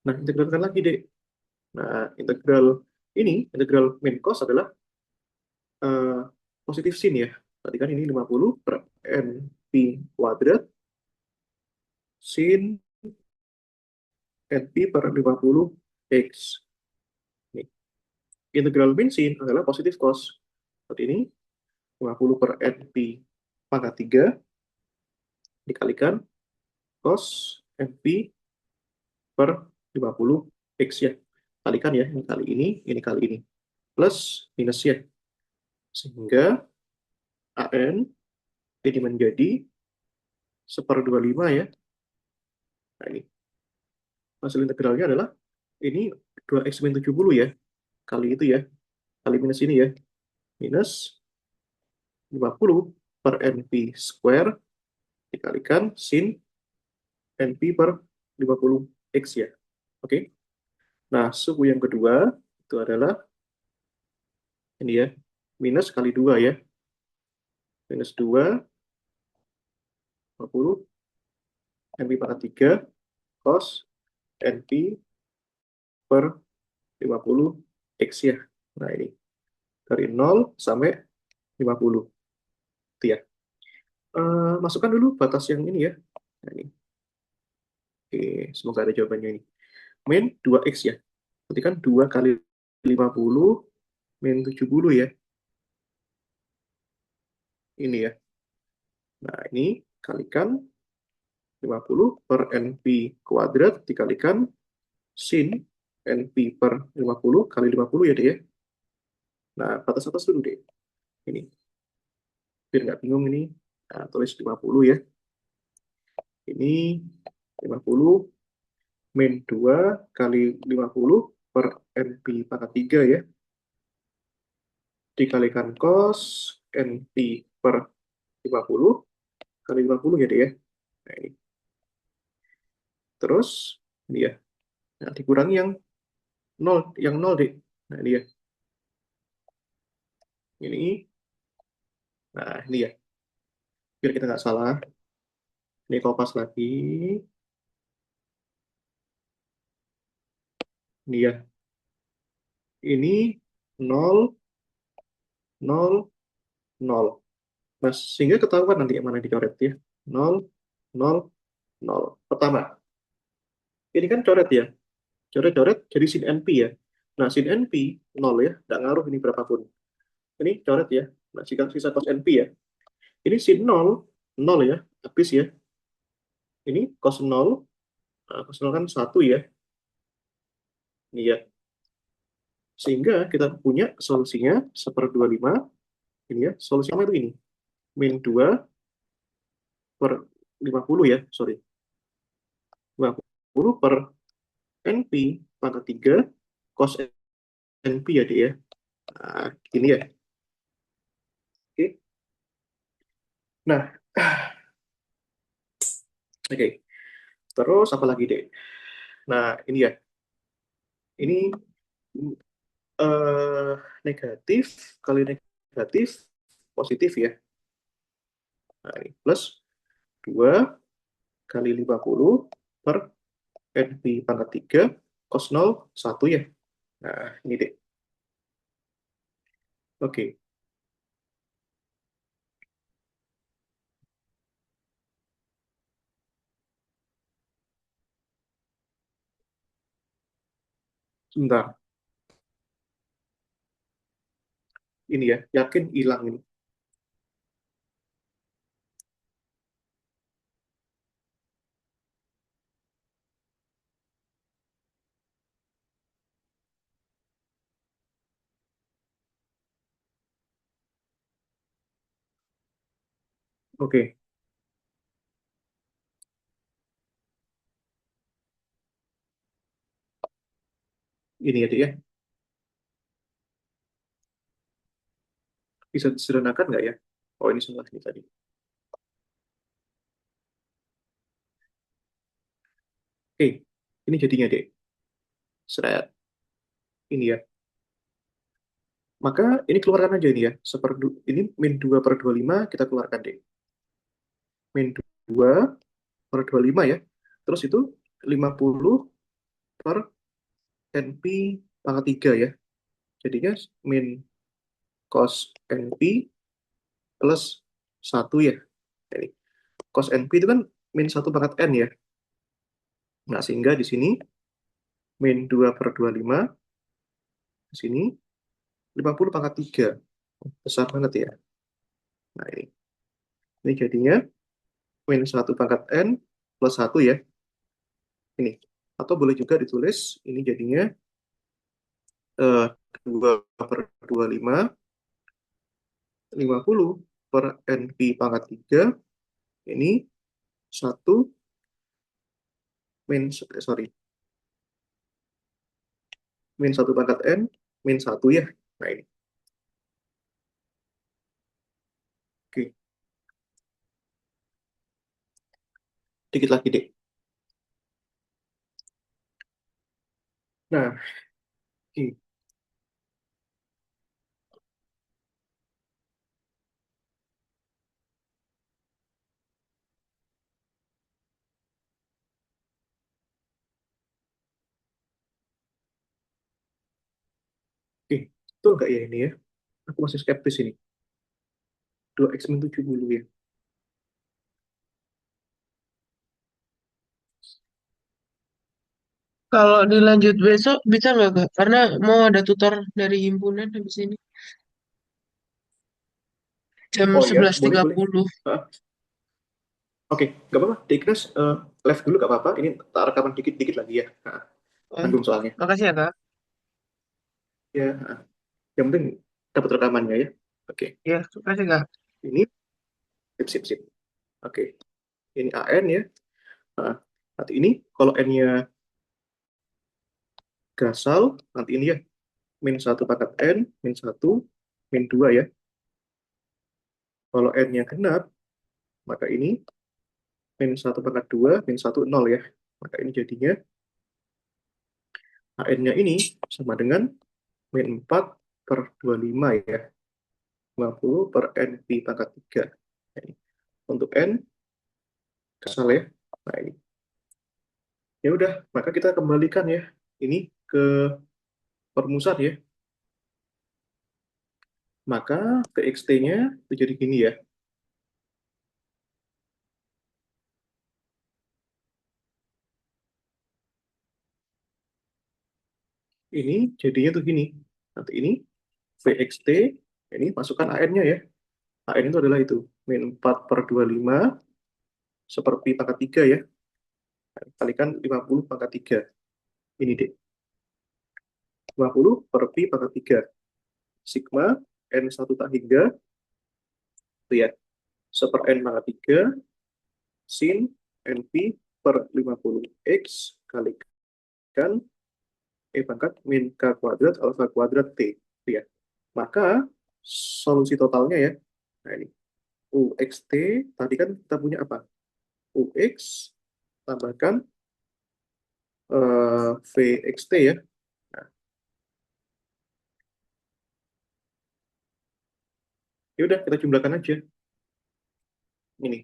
Nah, integralkan lagi, Dek. Nah, integral min cos adalah eh, positif sin ya. Berarti kan ini 50 per NP kuadrat sin NP per 50 X. Nih. Integral min sin adalah positif cos. Berarti ini 50 per NP pangkat 3 dikalikan cos NP per 50 X ya. Kalikan ya, ini kali ini. Plus minus ya. Sehingga AN ini menjadi 1/25 ya. Nah ini, hasil integralnya adalah ini 2x min 70 ya. Kali itu ya, kali minus ini ya. Minus 50 per NP square dikalikan sin NP per 50 X ya. Oke. Nah, suhu yang kedua itu adalah ini ya, minus kali 2 ya. Minus 2, 50, NP pangkat 3, cos NP per 50 X ya. Nah, ini. Dari 0 sampai 50. Itu ya. Masukkan dulu batas yang ini ya. Nah, ini. Oke, semoga ada jawabannya ini. Min 2X ya. Berarti kan 2 kali 50 min 70 ya. Ini ya. Nah, ini kalikan 50 per NP kuadrat dikalikan sin NP per 50 kali 50 ya deh ya. Nah, batas atas dulu deh. Ini. Biar nggak bingung ini. Nah, tulis 50 ya. Ini 50 min 2 kali 50 per NP pangkat 3 ya. Dikalikan cos NP per 50 kali 50 ya deh ya. Nah, ini. Terus, ini ya. Nah, dikurangi yang 0 deh. Nah, ini ya. Ini. Nah, ini ya. Biar kita nggak salah. Ini kopas lagi. Ini ya. Ini 0, 0, 0. Nah, sehingga ketahuan nanti yang mana dicoret ya. 0, 0, 0. Pertama, ini kan coret ya. Coret-coret jadi sin NP ya. Nah, sin NP 0 ya. Nggak ngaruh ini berapapun. Ini coret ya. Nah, jika sisa cos NP ya. Ini sin 0, 0 ya. Habis ya. Ini cos 0. Nah, cos 0 kan 1 ya. Ini ya. Sehingga kita punya solusinya 1/25. Ini ya. Solusinya itu ini. Min 2 per 50 ya. Sorry. 50 per NP pangkat 3 cos NP ya dia. Nah, ini ya. Oke. Nah, oke. Terus apa lagi deh? Nah, ini ya. Ini eh, negatif kali negatif positif ya. Nah, ini plus 2 kali 50 per NP pangkat 3 cos 0 1 ya. Nah, ini deh. Oke, sebentar. Ini ya, yakin hilang ini. Oke, ini ya, Dek, ya. Bisa disederhanakan nggak ya? Oh, ini salah nih tadi. Oke, ini jadinya, Dek. Seret. Ini ya. Maka ini keluarkan aja ini ya. Ini min 2 per 25 kita keluarkan, Dek. Min 2 per 25 ya. Terus itu 50 per NP pangkat 3 ya. Jadinya min cos NP plus 1 ya. Ini. Cos NP itu kan min 1 pangkat N ya. Nah, sehingga di sini min 2 per 25, di sini 50 pangkat 3. Besar banget ya. Nah, ini. Ini jadinya min 1 pangkat N plus 1 ya. Ini. Atau boleh juga ditulis ini jadinya eh, 2 per 25, 50 per NP pangkat 3, ini 1 sorry, min 1 pangkat N, min 1 ya. Nah ini, oke, dikit lagi deh. Nah, oke, oke, betul nggak ya ini ya? Aku masih skeptis ini. 2x min 70 ya. Kalau dilanjut besok bisa nggak Kak? Karena mau ada tutor dari himpunan habis ini jam Oh ya, sebelas boleh, tiga boleh. puluh. Ah, oke, nggak apa-apa. Di Ignas, live dulu nggak apa-apa. Ini tak rekaman dikit-dikit lagi ya. Nah, Oh, tanggung soalnya. makasih ya Kak. Ya, yang penting dapat rekamannya ya. Oke, Ya, makasih Kak. ini sip, sip, sip. Oke, ini AN ya. Nah, nanti ini kalau N-nya gasal, nanti ini ya, min 1 pangkat N, min 1, min 2 ya. Kalau N-nya genap, maka ini min 1 pangkat 2, min 1, 0 ya. Maka ini jadinya AN-nya ini sama dengan min 4 per 25 ya. 50 per N pi pangkat 3. Nah, ini. Untuk N, gasal ya. Nah ini. Ya udah, maka kita kembalikan ya. Ini ke permusan ya. Maka TXT-nya itu jadi gini ya. Ini jadinya tuh gini. Nanti ini VXT, ini masukkan AN-nya ya. AN itu adalah itu. Min 4 per 25 seperti pangkat 3 ya. Kalikan 50 pangkat 3. Ini deh. 50 per pi pangkat 3. Sigma N1 tak hingga. Itu ya. Seper N pangkat 3. Sin NP per 50. X kalikan E pangkat min K kuadrat alfa kuadrat T. Itu ya. Maka solusi totalnya ya. Nah ini. UXT tadi kan kita punya apa? UX tambahkan VXT ya. Nah, ya udah kita jumlahkan aja. Ini.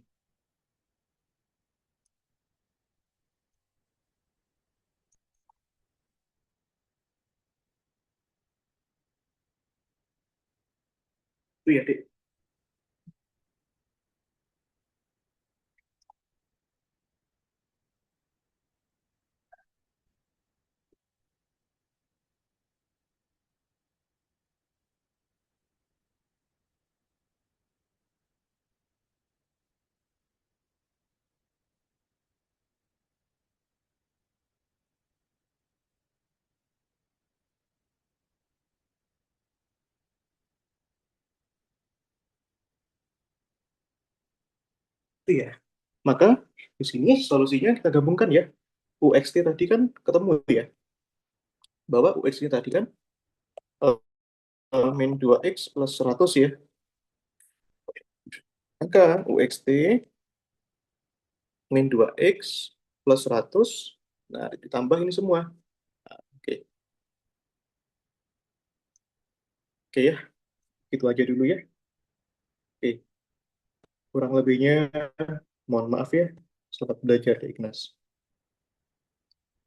Itu ya, Dek. Itu ya. Maka di sini solusinya kita gabungkan ya. UXT tadi kan ketemu ya. Bahwa UX-nya tadi kan eh, min 2X plus 100 ya. Maka UXT min 2X plus 100. Nah, ditambah ini semua. Oke, oke ya. Itu aja dulu ya. Oke, kurang lebihnya mohon maaf ya. Selamat belajar, Ignas.